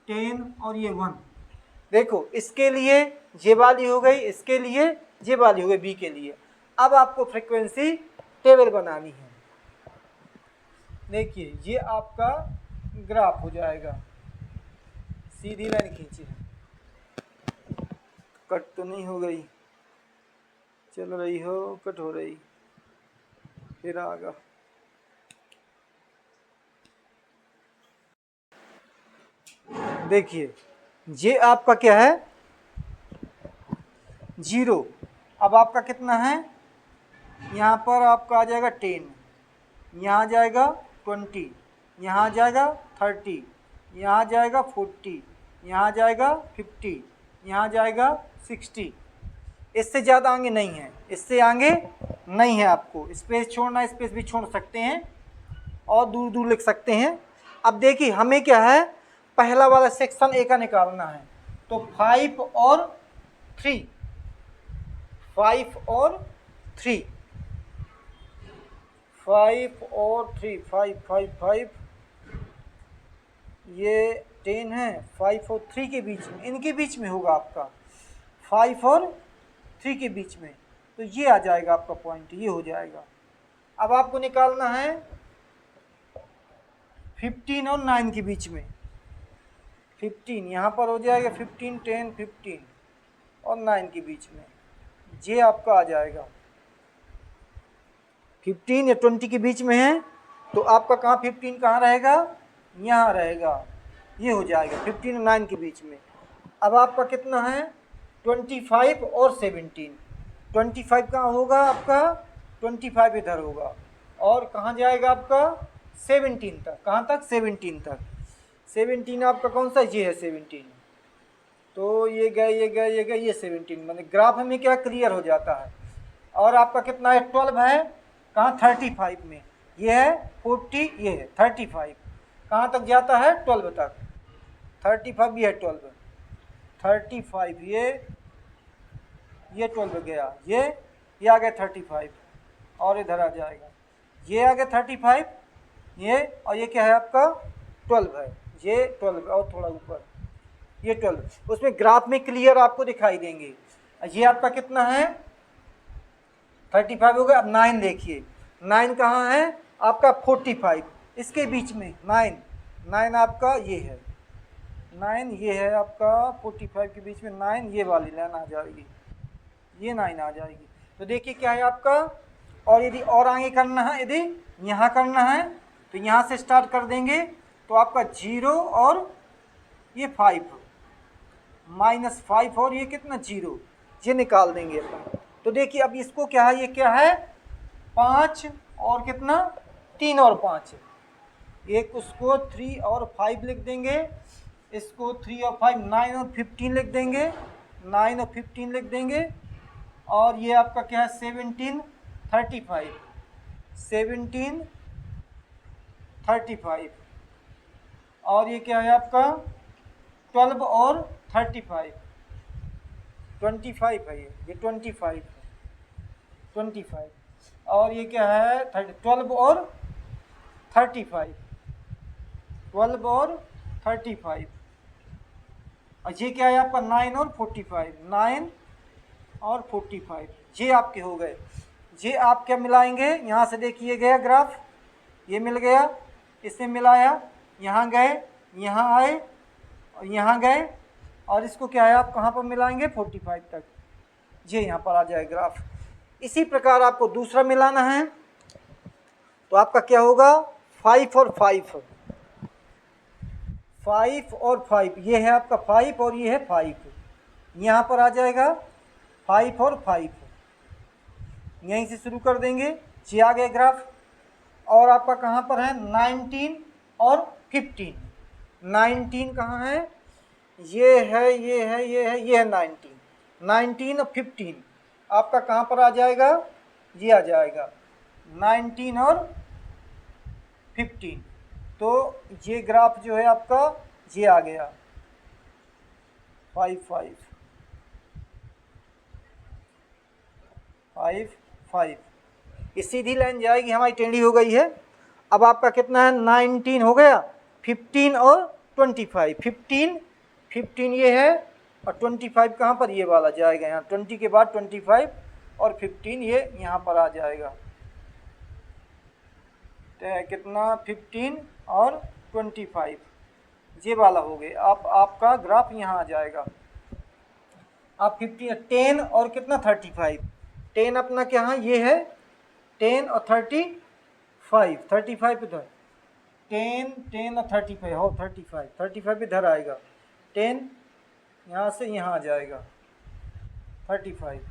10 और ये 1। देखो इसके लिए ये वाली हो गई, इसके लिए ये वाली हो गई बी के लिए। अब आपको फ्रीक्वेंसी टेबल बनानी है। देखिए ये आपका ग्राफ हो जाएगा, सीधी लाइन खींची है, कट तो नहीं हो गई, चल रही हो, कट हो रही, फिर आगा। देखिए ये आपका क्या है 0। अब आपका कितना है, यहाँ पर आपका आ जाएगा 10, यहाँ जाएगा 20, यहाँ जाएगा 30, यहाँ जाएगा 40, यहाँ जाएगा 50, यहाँ जाएगा 60। इससे ज़्यादा आगे नहीं है, इससे आगे नहीं है। आपको स्पेस छोड़ना, स्पेस भी छोड़ सकते हैं और दूर दूर लिख सकते हैं। अब देखिए हमें क्या है, पहला वाला सेक्शन ए का निकालना है। तो 5 और 3, 5 और 3, 5 और 3, 5 5 5, ये 10 है, 5 और 3 के बीच में, इनके बीच में होगा आपका 5 और 3 के बीच में। तो ये आ जाएगा आपका पॉइंट, ये हो जाएगा। अब आपको निकालना है 15 और 9 के बीच में। 15 यहाँ पर हो जाएगा, 15, 10, 15 और 9 के बीच में, ये आपका आ जाएगा। 15 या 20 के बीच में है तो आपका कहाँ 15 कहाँ रहेगा, यहाँ रहेगा, ये हो जाएगा 15 और 9 के बीच में। अब आपका कितना है 25 और 17। 25 कहाँ होगा आपका, 25 इधर होगा, और कहाँ जाएगा आपका 17 तक। कहाँ तक, 17 तक। 17 आपका कौन सा, ये है 17। तो ये गए, ये गए, ये गए, ये 17, मतलब ग्राफ में क्या क्लियर हो जाता है। और आपका कितना है 12 है, कहाँ 35 में, ये है 40, ये है 35, कहाँ तक जाता है 12 तक। 35 ये है 12, 35 ये 12 गया, ये आ गया 35 और इधर आ जाएगा, ये आ गया 35, ये, और ये क्या है आपका 12 है, ये 12 और थोड़ा ऊपर ये 12, उसमें ग्राफ में क्लियर आपको दिखाई देंगे। ये आपका कितना है 35 हो गया। अब 9 देखिए, 9 कहाँ है आपका 45, इसके बीच में 9 आपका ये है, 9 ये है आपका 45 के बीच में 9, ये वाली लाइन आ जाएगी, ये 9 आ जाएगी। तो देखिए क्या है आपका, और यदि और आगे करना है, यदि यहाँ करना है तो यहाँ से स्टार्ट कर देंगे, तो आपका 0 और ये 5, -5 और ये कितना 0, ये निकाल देंगे अपन। तो देखिए अब इसको क्या है, ये क्या है 5 और कितना 3 और 5, एक उसको 3 और 5 लिख देंगे, इसको 3 और 5 9 और 15 लिख देंगे, 9 और 15 लिख देंगे। और ये आपका क्या है 17, 35, 17, 35, और ये क्या है आपका 12 और 35, 25 है, ये 25, 25, और ये क्या है 12 और 35, 12 और 35, और ये क्या है आपका 9 और 45, 9 और 45, ये आपके हो गए। ये आप क्या मिलाएंगे, यहाँ से देखिए गया ग्राफ, ये मिल गया, इससे मिलाया, यहाँ गए, यहाँ आए और यहाँ गए, और इसको क्या है आप कहाँ पर मिलाएंगे 45 तक, ये यहाँ पर आ जाए ग्राफ। इसी प्रकार आपको दूसरा मिलाना है, तो आपका क्या होगा 5 और 5, 5 और 5, ये है आपका 5 और ये है 5, यहाँ पर आ जाएगा 5 और 5, यहीं से शुरू कर देंगे, ये आ गए ग्राफ। और आपका कहाँ पर है 19 और 15, 19 कहाँ है, ये है, ये है, ये है, ये है 19, 19 और 15 आपका कहाँ पर आ जाएगा, ये आ जाएगा 19 और 15। तो ये ग्राफ जो है आपका ये आ गया 5 5। 5 ये सीधी लाइन जाएगी, हमारी टेढ़ी हो गई है। अब आपका कितना है, 19 हो गया, 15 और 25, 15 ये है और 25 कहाँ पर, ये वाला जाएगा यहाँ, 20 के बाद 25 और 15 ये यहाँ पर आ जाएगा। तो कितना, 15 और 25 ये वाला हो गया। आपका ग्राफ यहाँ आ जाएगा। आप 15 10 और कितना 35, 10 अपना क्या है, ये है 10 और 35 इधर, 10 और 35 हो, 35 इधर आएगा, 10 यहाँ से यहाँ आ जाएगा, 35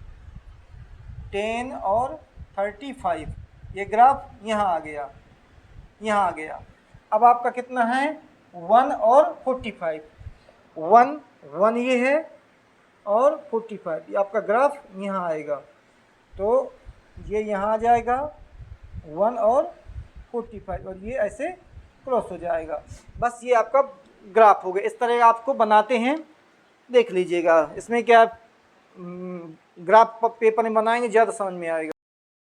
10 और 35 ये ग्राफ यहाँ आ गया, यहाँ आ गया। अब आपका कितना है, 1 और 45, 1 ये है और 45 ये आपका ग्राफ यहाँ आएगा। तो ये यहाँ आ जाएगा 1 और 45 और ये ऐसे क्रॉस हो जाएगा। बस ये आपका ग्राफ हो गया। इस तरह आपको बनाते हैं, देख लीजिएगा। इसमें क्या ग्राफ पेपर में बनाएंगे ज़्यादा समझ में आएगा।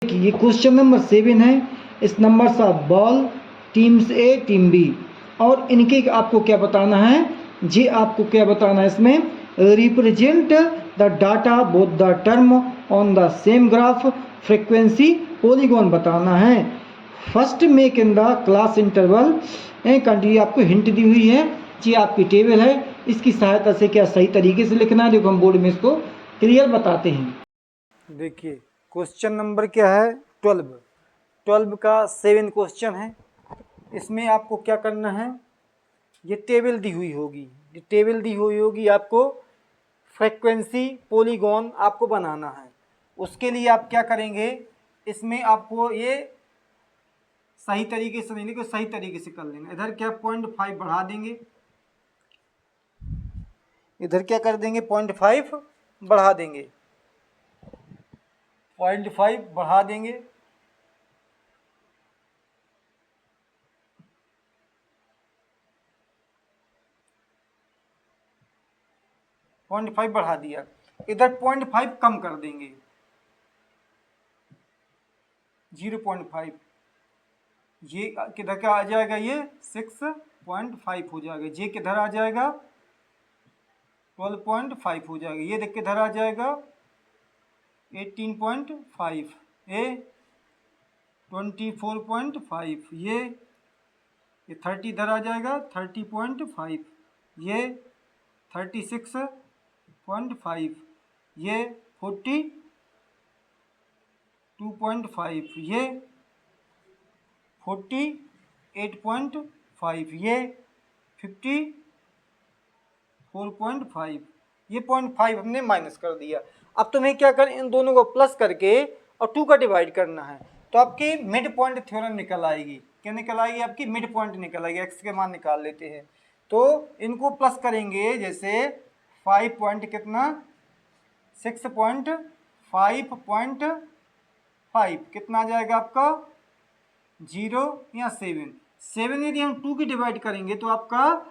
ये क्वेश्चन नंबर 7 है। इस नंबर सा बॉल टीम्स ए टीम बी, और इनके आपको क्या बताना है जी, आपको क्या बताना है इसमें, represent the data both the term on the same graph frequency polygon बताना है। First make in the class interval country आपको हिंट दी हुई है जी, आपकी टेबल है, इसकी सहायता से क्या सही तरीके से लिखना है, देखो हम बोर्ड में इसको क्लियर बताते हैं। देखिए क्वेश्चन नंबर क्या है, 12 का 7 क्वेश्चन है। इसमें आपको क्या करना है, ये टेबल दी हुई होगी, आपको फ्रीक्वेंसी पॉलीगॉन आपको बनाना है। उसके लिए आप क्या करेंगे, इसमें आपको ये सही तरीके से नहीं, लेकिन सही तरीके से कर लेना। इधर क्या 0.5 बढ़ा देंगे, इधर क्या कर देंगे 0.5 बढ़ा देंगे, 0.5 बढ़ा देंगे। पॉइंट 5 बढ़ा दिया, इधर 0.5 कम कर देंगे, 0.5। ये किधर का आ जाएगा, ये 6.5 हो जाएगा। जे किधर आ जाएगा 12.5 हो जाएगा। ये देख किधर आ जाएगा 18.5, ए 24.5, ये 30 इधर आ जाएगा 30.5, ये 36.5, ये 42.5, ये 48.5, ये 54.5, ये 0.5 हमने माइनस कर दिया। अब तुम्हें क्या करना, इन दोनों को प्लस करके और 2 का डिवाइड करना है, तो आपकी मिड पॉइंट थ्योरम निकल आएगी। क्या निकल आएगी, आपकी मिड पॉइंट निकल आएगी। एक्स के मान निकाल लेते हैं, तो इनको प्लस करेंगे, जैसे 5 पॉइंट कितना 6.5 कितना आ जाएगा आपका 0 या 7 यदि हम 2 की डिवाइड करेंगे तो आपका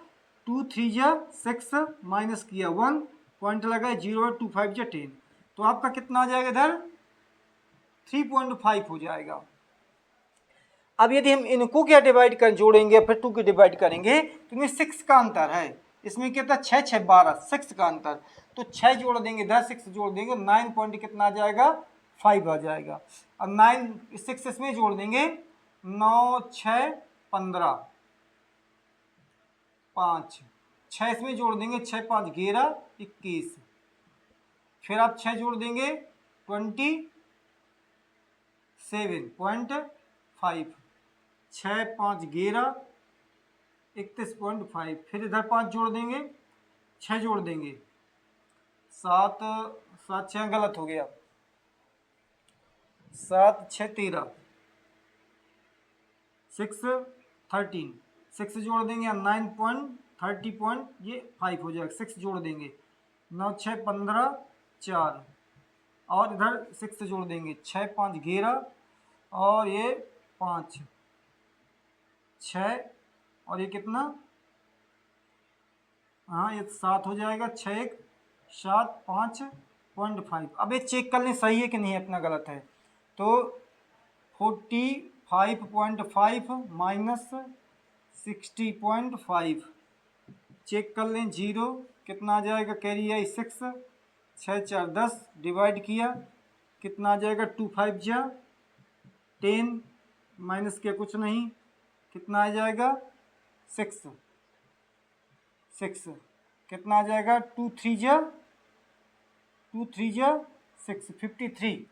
2 3 जा 6 माइनस किया 1 पॉइंट लगाए 0 2 5 जा 10, तो आपका कितना आ जाएगा इधर 3.5 हो जाएगा। अब यदि हम इनको क्या डिवाइड कर जोड़ेंगे फिर 2 की डिवाइड करेंगे तो इनमें 6 का अंतर है। इसमें कितना 6 6 12 6 का अंतर, तो 6 जोड़ देंगे इधर 6 जोड़ देंगे 9 पॉइंट कितना आ जाएगा 5 आ जाएगा। अब 9 6 इसमें जोड़ देंगे 9 6 15 5, 6 इसमें जोड़ देंगे 6 5 11 21, फिर आप 6 जोड़ देंगे 27.5, 6 5 11 31.5, फिर इधर 5 जोड़ देंगे 6 जोड़ देंगे 7 7 6 गलत हो गया 7 6 13 6 13, 6 जोड़ देंगे 9.30 ये 5 हो जाएगा। 6 जोड़ देंगे 9 6 15 4, और इधर 6 जोड़ देंगे 6 5 11 और ये 5 6 और ये कितना, हाँ ये 7 हो जाएगा 6 1 7 5.5। अब ये चेक कर लें सही है कि नहीं, अपना गलत है। तो 45.5 माइनस 60.5 चेक कर लें, 0 कितना आ जाएगा, कैरी है 6, 6 4 10 डिवाइड किया कितना आ जाएगा, 2 5 जा 10 माइनस किया कुछ नहीं, कितना आ जाएगा 6 कितना आ जाएगा, 2 3 जा 6 53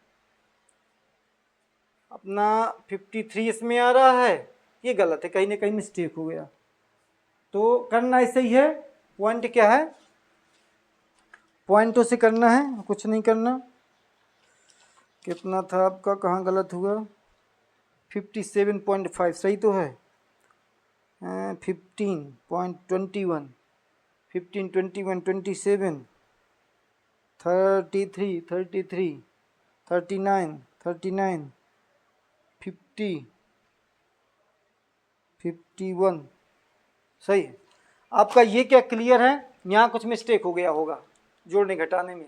अपना 53 इसमें आ रहा है। ये गलत है, कहीं ना कहीं मिस्टेक हो गया, तो करना ऐसे ही है। पॉइंट क्या है, पॉइंटों से करना है, कुछ नहीं करना। कितना था आपका, कहाँ गलत हुआ, 57.5 सही तो है, 15.21 15 21 27 33 39 50 51 सही है आपका। ये क्या क्लियर है, यहाँ कुछ मिस्टेक हो गया होगा जोड़ने घटाने में।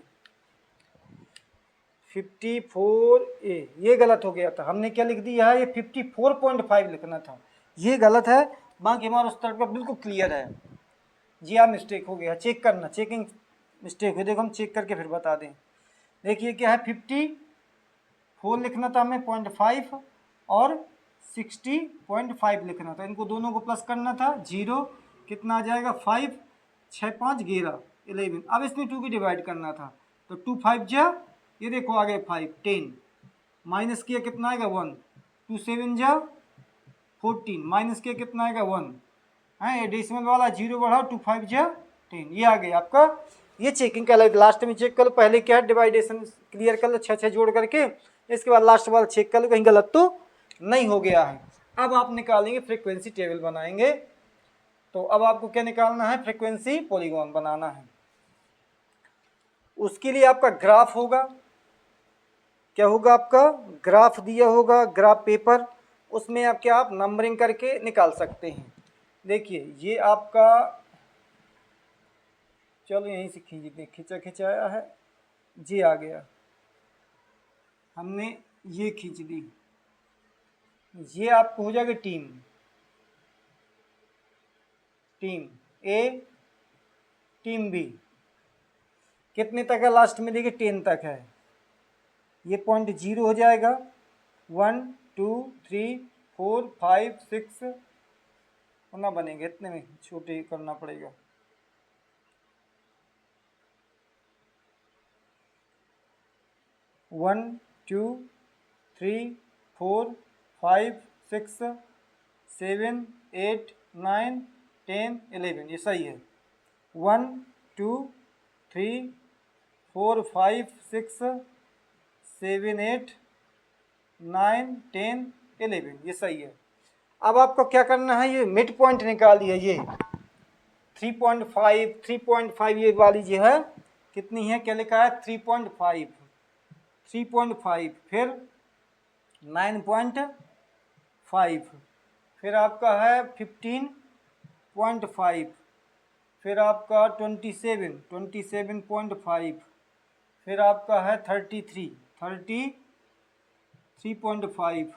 54A ये गलत हो गया था, हमने क्या लिख दिया है, ये 54.5 लिखना था, ये गलत है। बाकी हमारा उस तरफ का बिल्कुल क्लियर है। जी हाँ, मिस्टेक हो गया, चेक करना, चेकिंग मिस्टेक हुई, देखो हम चेक करके फिर बता दें। देखिए क्या है, 54 लिखना था हमें 0.5 और 60.5 लिखना था, इनको दोनों को प्लस करना था, 0 कितना आ जाएगा 5 6 5 11 11। अब इसमें 2 की डिवाइड करना था, तो 2 5 जा, ये देखो आ गए 5 10 माइनस किया कितना आएगा 1, 2 7 जा 14 माइनस किया कितना आएगा 1 है, एडिशनल वाला 0 बढ़ाओ, 2 5 जा 10, ये आ गया आपका। ये चेकिंग का लास्ट में चेक कर लो, पहले क्या है डिवाइडेशन क्लियर कर लो 6 6 जोड़ करके, इसके बाद लास्ट वाला चेक कर लो कहीं गलत तो नहीं हो गया है। अब आप निकालेंगे फ्रीक्वेंसी टेबल बनाएंगे, तो अब आपको क्या निकालना है, फ्रीक्वेंसी पॉलीगॉन बनाना है। उसके लिए आपका ग्राफ होगा, क्या होगा आपका, ग्राफ दिया होगा, ग्राफ पेपर, उसमें आप क्या आप नंबरिंग करके निकाल सकते हैं। देखिए ये आपका, चलो यहीं से खींच, खिंचाया है, जी आ गया, हमने ये खींच दी, ये आपको हो जाएगा टीम ए, टीम बी, कितने तक है लास्ट में, देखिए 10 तक है, ये पॉइंट 0 हो जाएगा, 1 2 3 4 5 6 ना बनेंगे, इतने में छोटे करना पड़ेगा, 1 2 3 4 5 6 7 8 9 10 11, ये सही है, 1 2 3 4 5 6 7 8 9 10 11, ये सही है। अब आपको क्या करना है, ये मिड पॉइंट निकालिए, ये 3.5 ये वाली जो है कितनी है, क्या लिखा है 3.5 फिर 9.5 फिर आपका है 15.5 फिर आपका 27.5 फिर आपका है 33.5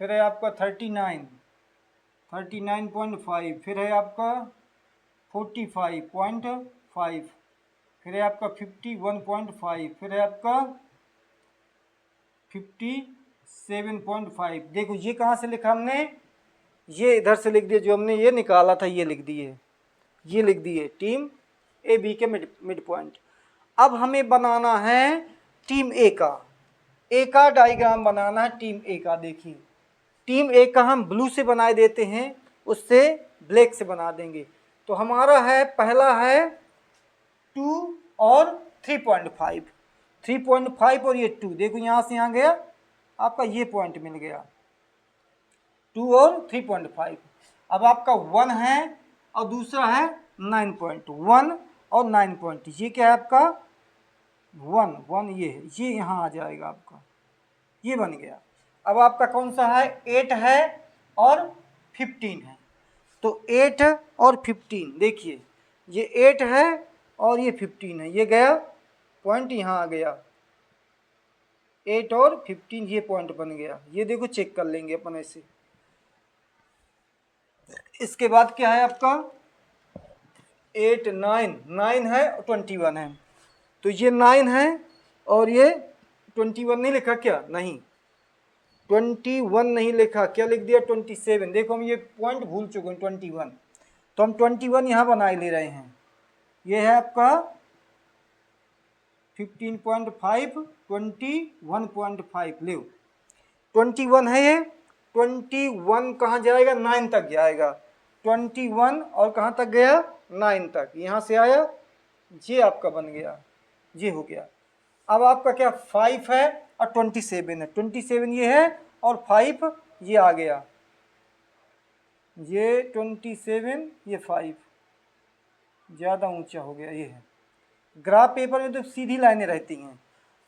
फिर है आपका 39.5 फिर है आपका 45.5 फिर है आपका 51.5 फिर है आपका 57.5। देखो ये कहाँ से लिखा हमने, ये इधर से लिख दिया, जो हमने ये निकाला था ये लिख दिए, ये लिख दिए टीम ए बी के मिड पॉइंट। अब हमें बनाना है टीम ए का डायग्राम बनाना है, टीम ए का। देखिए टीम ए का हम ब्लू से बनाए देते हैं, उससे ब्लैक से बना देंगे। तो हमारा है, पहला है 2 और 3.5 और ये 2, देखो यहाँ से यहाँ गया आपका, ये पॉइंट मिल गया 2 और 3.5। अब आपका 1 है और दूसरा है 9.1 और 9. ये क्या है आपका 1 ये है, ये यहाँ आ जाएगा आपका, ये बन गया। अब आपका कौन सा है, 8 है और 15 है, तो 8 और 15, देखिए ये 8 है और ये 15 है, ये गया पॉइंट यहाँ आ गया, 8 और 15 ये पॉइंट बन गया। ये देखो चेक कर लेंगे अपन ऐसे। इसके बाद क्या है आपका 8 9 9 है और 21 है। तो ये 9 है और ये 21 नहीं लिखा क्या? नहीं, 21 नहीं लिखा, क्या लिख दिया 27। देखो हम ये पॉइंट भूल चुके हैं 21, तो हम 21 यहाँ बनाए ले रहे हैं। ये है आपका 15.5 21.5 ले 21 है ये। 21 कहाँ जाएगा? 9 तक जाएगा। 21 और कहाँ तक गया? 9 तक। यहाँ से आया, ये आपका बन गया, ये हो गया। अब आपका क्या 5 है और 27 है। 27 ये है और 5 ये आ गया, ये 27 ये 5 ज़्यादा ऊंचा हो गया। ये है ग्राफ पेपर में तो सीधी लाइनें रहती हैं।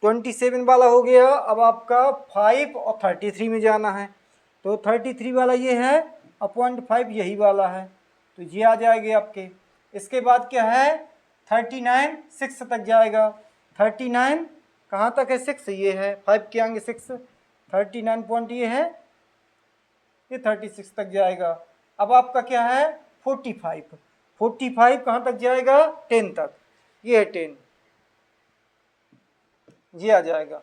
27 वाला हो गया। अब आपका 5 और 33 में जाना है, तो 33 वाला ये है और 0.5 यही वाला है, तो ये आ जाएंगे आपके। इसके बाद क्या है 39 6 तक जाएगा। 39 कहाँ तक है? 6 ये है, 5 के आगे 6, 39 पॉइंट ये है, ये 36 तक जाएगा। अब आपका क्या है 45 45 कहाँ तक जाएगा? 10 तक, ये है 10, ये आ जाएगा,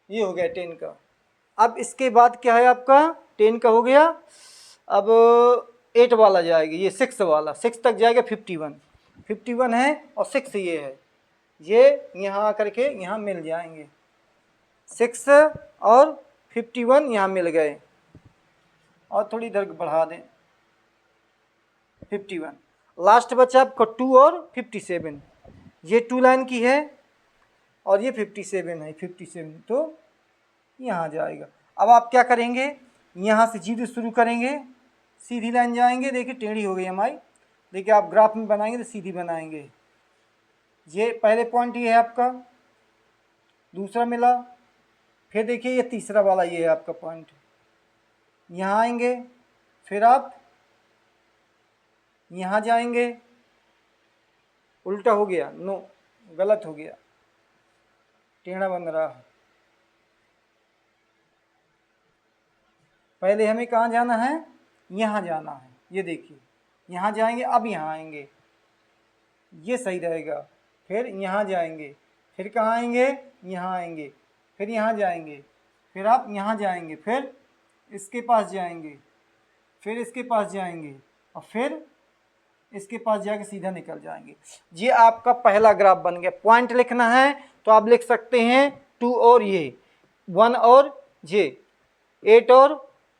ये हो गया 10 का। अब इसके बाद क्या है आपका 10 का हो गया। अब 8 वाला जाएगा, ये 6 वाला 6 तक जाएगा। 51 51 है और 6 ये है, ये यहाँ आकर के यहाँ मिल जाएंगे। 6 और 51 यहाँ मिल गए, और थोड़ी इधर बढ़ा दें 51। लास्ट बचा आपका 2 और 57, ये 2 लाइन की है और ये 57 है 57, तो यहाँ जाएगा। अब आप क्या करेंगे, यहाँ से जीरो शुरू करेंगे, सीधी लाइन जाएंगे। देखिए टेढ़ी हो गई हमारी, देखिए आप ग्राफ में बनाएंगे तो सीधी बनाएंगे। ये पहले पॉइंट ये है आपका, दूसरा मिला, फिर देखिए ये तीसरा वाला ये है आपका पॉइंट। यहाँ आएंगे, फिर आप यहाँ जाएंगे, उल्टा हो गया, नो गलत हो गया, टेढ़ा बन रहा है। पहले हमें कहाँ जाना है? यहाँ जाना है। ये देखिए यहाँ जाएंगे, अब यहाँ आएंगे, ये सही रहेगा। फिर यहाँ जाएंगे, फिर कहाँ आएंगे? यहाँ आएंगे, फिर यहाँ जाएंगे, फिर आप यहाँ जाएंगे, फिर इसके पास जाएंगे, फिर इसके पास जाएंगे, और फिर इसके पास जाके सीधा निकल जाएंगे। ये आपका पहला ग्राफ बन गया। पॉइंट लिखना है तो आप लिख सकते हैं 2 और ये 1 और ये 8 और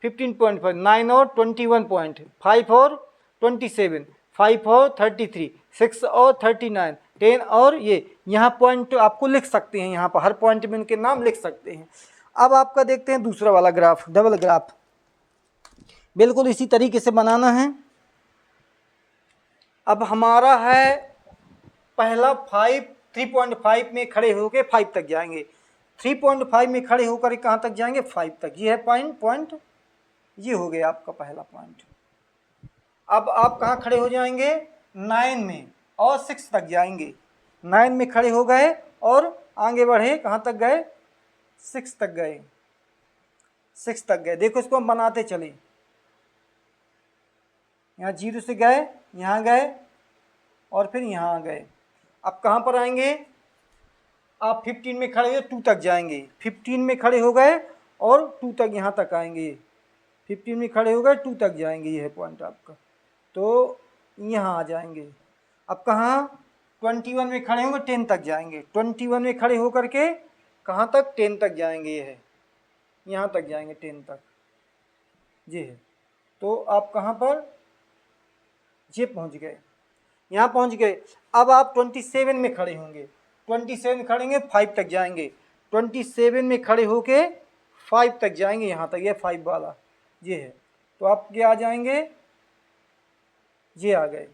15.5, 9 और 21 5 और 27, 5 और 33, 6 और 39, 10 और ये यहाँ पॉइंट आपको लिख सकते हैं। यहाँ पर हर पॉइंट में इनके नाम लिख सकते हैं। अब आपका देखते हैं दूसरा वाला ग्राफ, डबल ग्राफ। बिल्कुल इसी तरीके से बनाना है। अब हमारा है पहला 3.5 में खड़े होकर 5 तक जाएंगे। 3.5 में खड़े होकर कहाँ तक जाएंगे? 5 तक। ये है पॉइंट, ये हो गया आपका पहला पॉइंट। अब आप कहाँ खड़े हो जाएंगे? 9 में, और 6 तक जाएंगे। 9 में खड़े हो गए और आगे बढ़े, कहाँ तक गए? 6 तक गए, 6 तक गए। देखो इसको हम बनाते चले, यहाँ 0 से गए, यहाँ गए और फिर यहाँ आ गए। अब कहाँ पर आएंगे? आप 15 में खड़े हो 2 तक जाएंगे। 15 में खड़े हो गए और 2 तक यहाँ तक आएंगे। 15 में खड़े हो गए 2 तक जाएंगे, ये है पॉइंट आपका, तो यहाँ आ जाएंगे। अब कहाँ? 21 में खड़े होंगे 10 तक जाएंगे। 21 में खड़े होकर के कहाँ तक? 10 तक जाएंगे, ये है, यहाँ तक जाएंगे 10 तक, ये है। तो आप कहाँ पर? ये पहुँच गए, यहाँ पहुँच गए। अब आप 27 में खड़े होंगे। 27 में खड़े होंगे 5 तक जाएंगे। 27 में खड़े होके 5 तक जाएंगे, यहाँ तक, ये 5 वाला ये है। तो आप क्या आ जाएंगे? ये आ गए।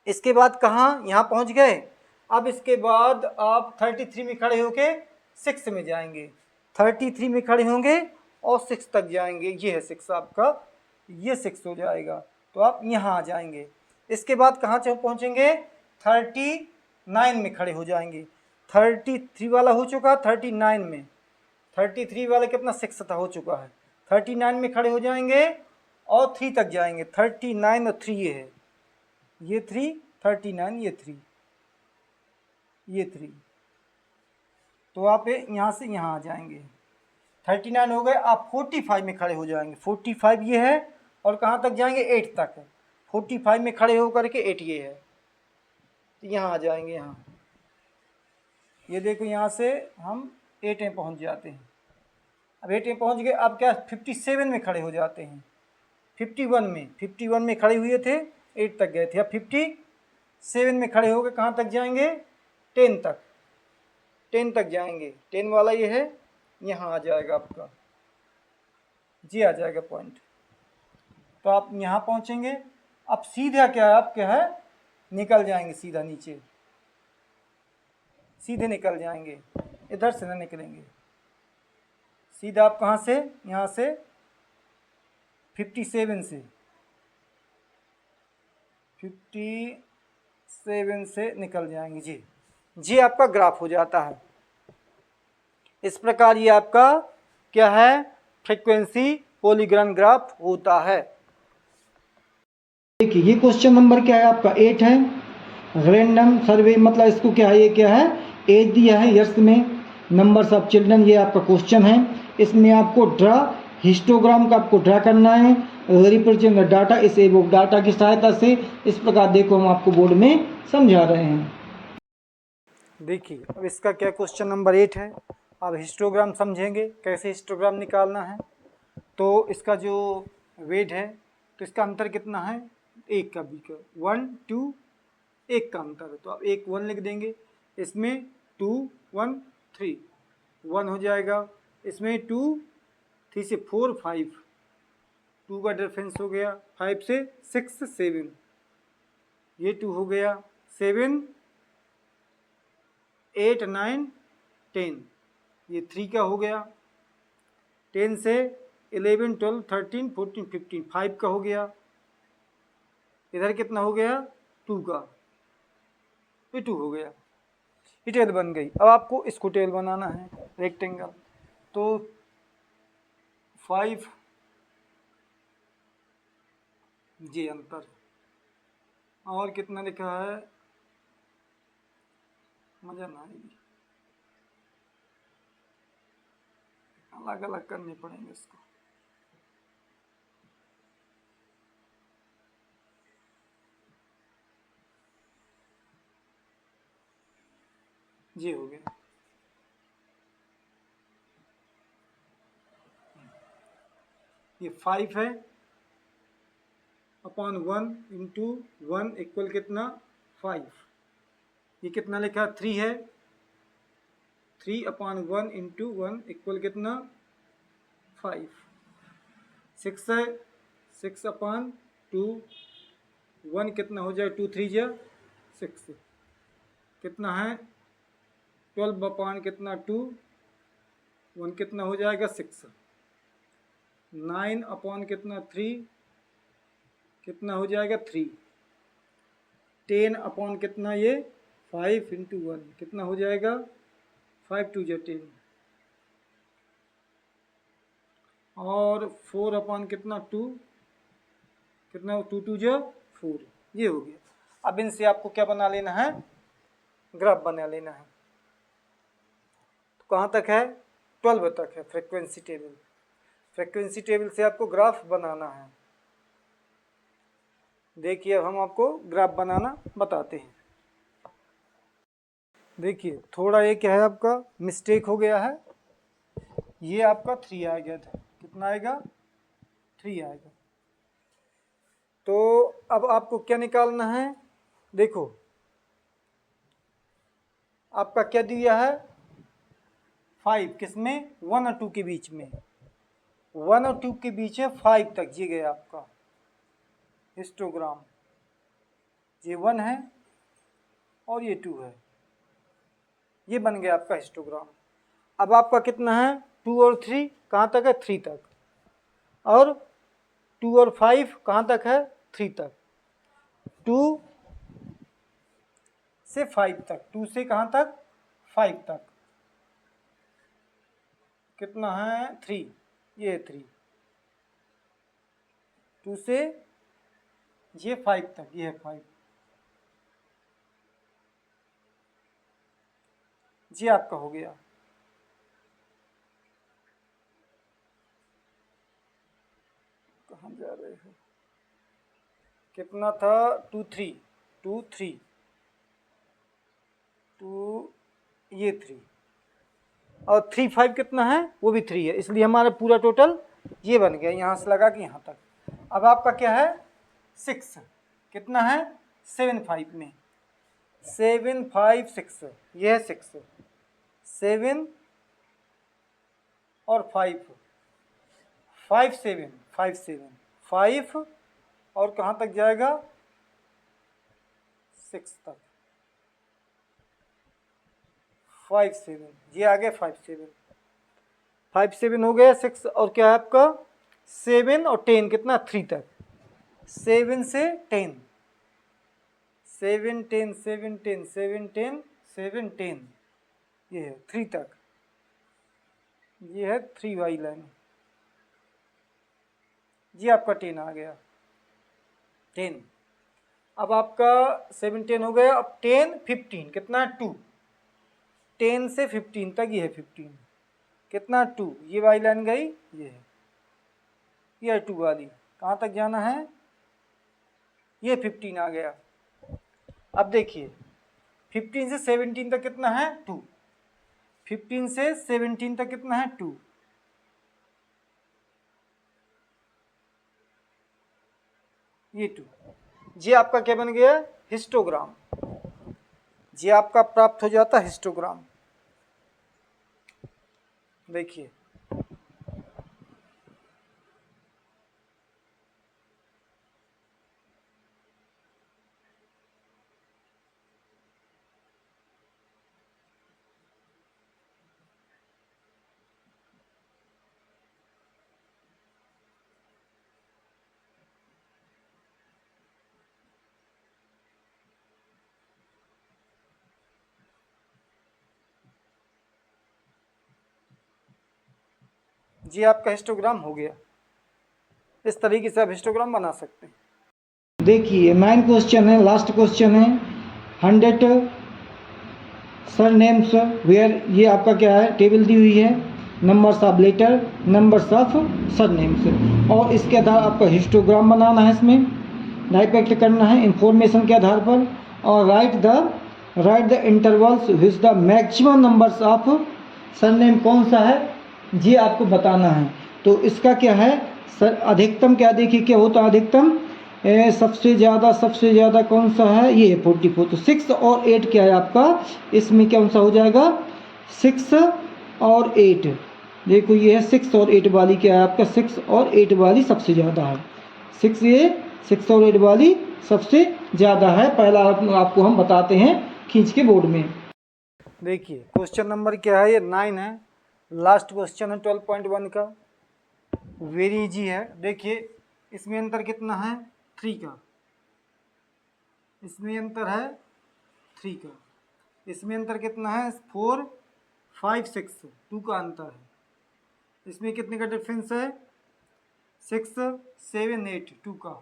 इसके बाद कहाँ? यहाँ पहुँच गए। अब इसके बाद आप 33 में खड़े होके 6 में जाएंगे। 33 में खड़े होंगे और 6 तक जाएंगे, ये है 6 आपका, ये 6 हो जाएगा। तो आप यहाँ आ जाएंगे। इसके बाद कहाँ पहुँचेंगे? 39 में खड़े हो जाएंगे। 33 वाला हो चुका, 39 में 33 वाला कितना 6 था, हो चुका है। 39 में खड़े हो जाएंगे और 3 तक जाएंगे। 39 और 3 ये है, ये 3, 39 ये 3, ये 3, तो आप यहाँ से यहाँ आ जाएंगे। 39 हो गए, आप 45 में खड़े हो जाएंगे। 45 ये है और कहाँ तक जाएंगे, 8 तक है। 45 में खड़े हो करके 8 ये है, तो यहाँ आ जाएंगे। यहाँ ये देखो, यहाँ से हम 8 में पहुँच जाते हैं। अब 8 में पहुँच गए, अब क्या 57 में खड़े हो जाते हैं। 51 में खड़े हुए थे, 8 तक गए थे। अब 57 में खड़े हो गए, कहाँ तक जाएंगे, 10 तक, 10 तक जाएंगे। 10 वाला ये है, यहाँ आ जाएगा आपका, जी आ जाएगा पॉइंट। तो आप यहाँ पहुँचेंगे। अब सीधा क्या है, आप क्या है, निकल जाएंगे सीधा नीचे, सीधे निकल जाएंगे, इधर से ना निकलेंगे। सीधा आप कहाँ से, यहाँ से 57 से निकल जाएंगे। जी आपका ग्राफ हो जाता है। इस प्रकार ये आपका क्या है, फ्रीक्वेंसी पॉलीगॉन ग्राफ होता है। देखिए ये क्वेश्चन नंबर क्या है आपका 8 है। रैंडम सर्वे मतलब इसको क्या है, ये क्या है, एज दिया है ईयर्स में, नंबर्स ऑफ चिल्ड्रन, ये आपका क्वेश्चन है। इसमें आपको ड्रा हिस्टोग्राम का आपको ड्रा करना है, रिप्रेजेंट द डाटा इस एबोव डाटा की सहायता से। इस प्रकार देखो हम आपको बोर्ड में समझा रहे हैं। देखिए अब इसका क्या क्वेश्चन नंबर 8 है। अब हिस्टोग्राम समझेंगे, कैसे हिस्टोग्राम निकालना है। तो इसका जो वेट है, तो इसका अंतर कितना है, 1 का बी का, 1 2 1 का अंतर है। तो आप 1 1 लिख देंगे, इसमें 2 1 3 1 हो जाएगा। इसमें 2 3 से 4 5, 2 का डिफरेंस हो गया। 5 से 6 7, ये 2 हो गया। 7 8 9 10, ये 3 का हो गया। 10 से 11 12 13 14 15, 5 का हो गया। इधर कितना हो गया, 2 का, ये 2 हो गया। ये टेल बन गई। अब आपको इसको टेल बनाना है, रेक्टेंगल। तो 5 जी अंतर, और कितना लिखा है, मजा ना आएगी, अलग अलग करने पड़ेंगे इसको। जी हो गया। ये 5 है अपॉन 1 इंटू 1 इक्वल कितना 5। ये कितना लिखा 3 है, 3 अपॉन 1 इंटू 1 इक्वल कितना 5। 6 है, 6 अपॉन 2, 1 कितना हो जाए, 2 3 जा 6, कितना है 12 अपॉन कितना 2, 1 कितना हो जाएगा 6। 9 अपॉन कितना 3, कितना हो जाएगा 3। 10 अपॉन कितना ये 5 इंटू 1, कितना हो जाएगा 5 2 जा 10। और 4 अपॉन कितना 2, कितना 2 2 जा 4, ये हो गया। अब इनसे आपको क्या बना लेना है, ग्राफ बना लेना है। तो कहाँ तक है, 12 तक है फ्रीक्वेंसी टेबल। फ्रीक्वेंसी टेबल से आपको ग्राफ बनाना है। देखिए अब हम आपको ग्राफ बनाना बताते हैं। देखिए थोड़ा ये क्या है, आपका मिस्टेक हो गया है। ये आपका 3 आ गया था, कितना आएगा 3 आएगा। तो अब आपको क्या निकालना है, देखो आपका क्या दिया है 5, किसमें 1 और 2 के बीच में, 1 और 2 के बीच है 5 तक, ये गया आपका हिस्टोग्राम। ये 1 है और ये 2 है, ये बन गया आपका हिस्टोग्राम। अब आपका कितना है 2 और 3 कहाँ तक है 3 तक, और 2 और 5 कहाँ तक है 3 तक। 2 से 5 तक, 2 से कहाँ तक 5 तक कितना है 3, ये 3, 2 से ये 5 तक, ये है 5, ये आपका हो गया। कहाँ जा रहे हो, कितना था 2 3, 2 3, 2, ये 3 और 3 5 कितना है, वो भी 3 है, इसलिए हमारा पूरा टोटल ये बन गया यहाँ से लगा के यहाँ तक। अब आपका क्या है 6, कितना है 7 5 में, 7 5 6, ये है 6, 7 और 5, 5 7 5 7 5 और कहाँ तक जाएगा 6 तक, 5 7, ये आ गया 5 7, 5 7 हो गया 6 और क्या है आपका 7 और 10 कितना 3 तक, 7 से 10, 7 10 7 10 7 10 7 10, ये है 3 तक, ये है 3 वाली लाइन, ये आपका 10 आ गया 10। अब आपका 7 10 हो गया, अब 10 15 कितना 2, 10 से 15 तक ये है 15, कितना 2, ये वाली लाइन गई, ये है, ये है 2 वाली, कहाँ तक जाना है, ये 15 आ गया। अब देखिए 15 से 17 तक कितना है 2, 15 से 17 तक कितना है 2, ये 2, ये आपका क्या बन गया हिस्टोग्राम, ये आपका प्राप्त हो जाता हिस्टोग्राम। देखिए जी आपका हिस्टोग्राम हो गया, इस तरीके से आप हिस्टोग्राम बना सकते हैं। देखिए 9 क्वेश्चन है, लास्ट क्वेश्चन है 100 सर नेम्स वेयर, ये आपका क्या है टेबल दी हुई है, numbers of letter, numbers of surname, और इसके आधार आपका हिस्टोग्राम बनाना है, इसमें डाइपेक्ट करना है इंफॉर्मेशन के आधार पर, और right the intervals which the maximum numbers of surname कौन सा है ये आपको बताना है। तो इसका क्या है सर, अधिकतम क्या देखिए क्या होता है अधिकतम, सबसे ज़्यादा कौन सा है, ये है 44, तो 6 और 8 क्या है आपका, इसमें कौन सा हो जाएगा 6 और 8, देखो ये है 6 और 8 वाली क्या है आपका, 6 और 8 वाली सबसे ज़्यादा है, 6 ये 6 और 8 वाली सबसे ज़्यादा है, पहला आपको हम बताते हैं खींच के बोर्ड में। देखिए क्वेश्चन नंबर क्या है, ये 9 है, लास्ट क्वेश्चन है 12.1 का, वेरी इजी है। देखिए इसमें अंतर कितना है 3 का, इसमें अंतर है 3 का, इसमें अंतर कितना है 4 5 6 2 का अंतर है, इसमें कितने का डिफरेंस है 6 7 8 2 का,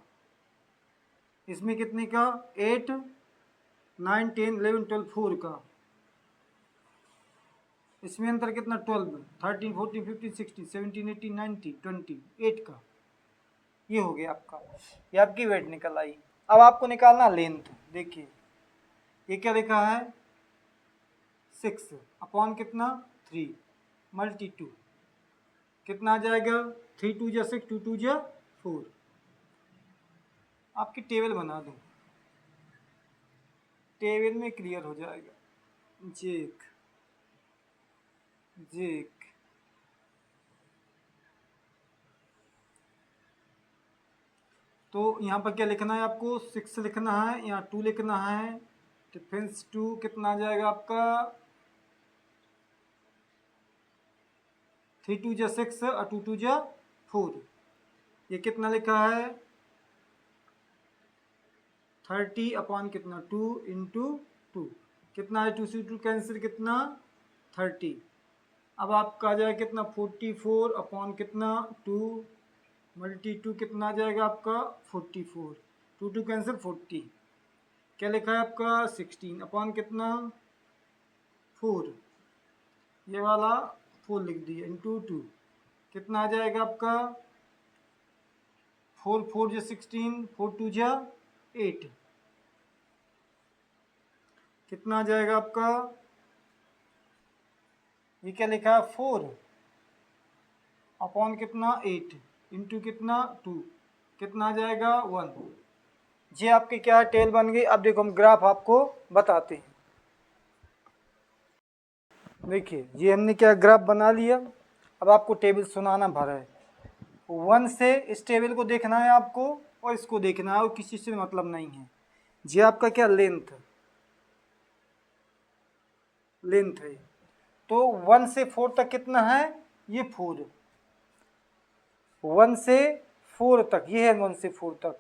इसमें कितने का 8 9 10 11 12 4 का, इसमें अंतर कितना 12 13 14 15 16 17 18 19 20 8 का, ये हो गया आपका, ये आपकी वेट निकल आई। अब आपको निकालना लेंथ, देखिए ये क्या लिखा है 6 अपॉन कितना 3 मल्टी 2, कितना आ जाएगा 3 2 जा 6 2 2 जा 4, आपकी टेबल बना दूँ, टेबल में क्लियर हो जाएगा, जेक जेक तो यहाँ पर क्या लिखना है आपको 6 लिखना है, यहाँ 2 लिखना है, डिफरेंस 2 कितना आ जाएगा आपका 3 2 जा 6 और 2 2 जा 4, ये कितना लिखा है 30 अपॉन कितना 2 इंटू 2, कितना है 2 से 2 कैंसिल, कितना 30। अब आपका आ जाएगा कितना 44 अपॉन कितना 2 मल्टी 2 कितना आ जाएगा आपका 44, 2 कैंसिल 40। क्या लिखा है आपका 16 अपॉन कितना 4, ये वाला 4 लिख दिया इंटू 2 कितना आ जाएगा आपका 4 4 जो 16, 4 2 जा 8, कितना आ जाएगा आपका, ये क्या लिखा है 4 अपॉन कितना 8 इंटू कितना 2 कितना आ जाएगा 1। ये आपकी क्या है टेल बन गई। अब देखो हम ग्राफ आपको बताते हैं। देखिए ये हमने क्या ग्राफ बना लिया। अब आपको टेबल सुनाना भरा है। 1 से इस टेबल को देखना है आपको और इसको देखना है और किसी से मतलब नहीं है। ये आपका क्या लेंथ है। तो 1 से 4 तक कितना है, ये 4, 1 से 4 तक ये है 1 से 4 तक,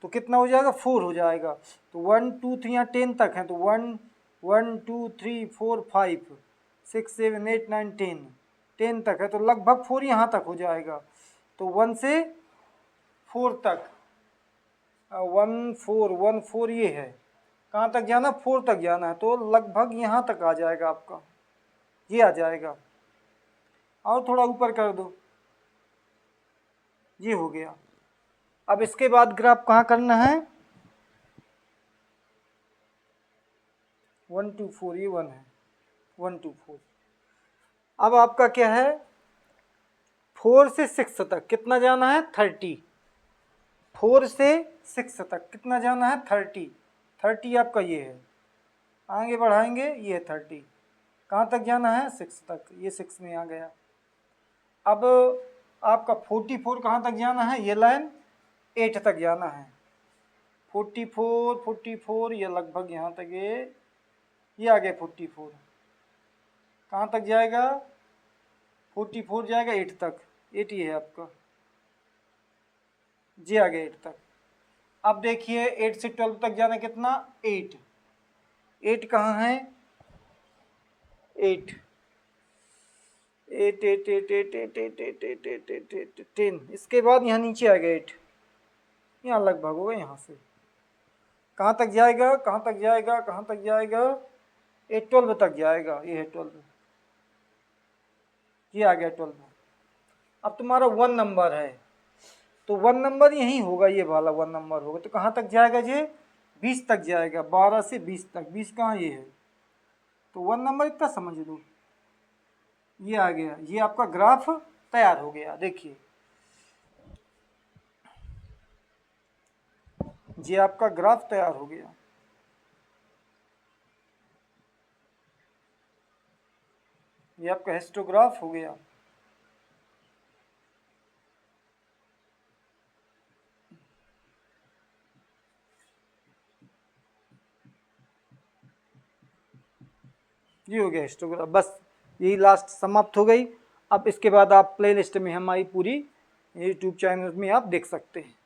तो कितना हो जाएगा 4 हो जाएगा। तो 1 2 3 यहाँ 10 तक है, तो 1 1 2 3 4 5 6 7 8 9 10 तक है, तो लगभग 4 यहाँ तक हो जाएगा। तो 1 से 4 तक 1 4 ये है, कहाँ तक जाना 4 तक जाना है, तो लगभग यहाँ तक आ जाएगा आपका, ये आ जाएगा। और थोड़ा ऊपर कर दो, ये हो गया। अब इसके बाद ग्राफ कहाँ करना है 1 2 4, ये 1 है 1 2 4। अब आपका क्या है 4 से 6 तक कितना जाना है 30, 4 से 6 तक कितना जाना है 30 आपका ये है, आगे बढ़ाएंगे ये है 30, कहाँ तक जाना है 6 तक, ये 6 में आ गया। अब आपका 44 कहाँ तक जाना है, ये लाइन 8 तक जाना है, 44 ये लगभग यहाँ तक ये आ गया 44, कहाँ तक जाएगा 44 जाएगा 8 तक, 8 ये है आपका, जी आ गया 8 तक। अब देखिए 8 से 12 तक जाना कितना 8 कहाँ है 8 8 8 8 8 8 8 8 8 8 8 8 10, इसके बाद यहाँ नीचे आ गया 8, यहाँ लगभग होगा, यहाँ से कहाँ तक जाएगा 12 तक जाएगा, ये है 12, ये आ गया 12। अब तुम्हारा 1 नंबर है, तो 1 नंबर यहीं होगा, ये वाला 1 नंबर होगा, तो कहाँ तक जाएगा ये 20 तक जाएगा, 12 से 20 तक, 20 कहाँ ये है, तो 1 नंबर इतना समझ लो, ये आ गया। ये आपका ग्राफ तैयार हो गया। देखिए ये आपका ग्राफ तैयार हो गया। ये आपका हिस्टोग्राफ हो गया। ये हो गया हिस्टोग्राफ, बस यही लास्ट समाप्त हो गई। अब इसके बाद आप प्लेलिस्ट में हमारी पूरी यूट्यूब चैनल में आप देख सकते हैं।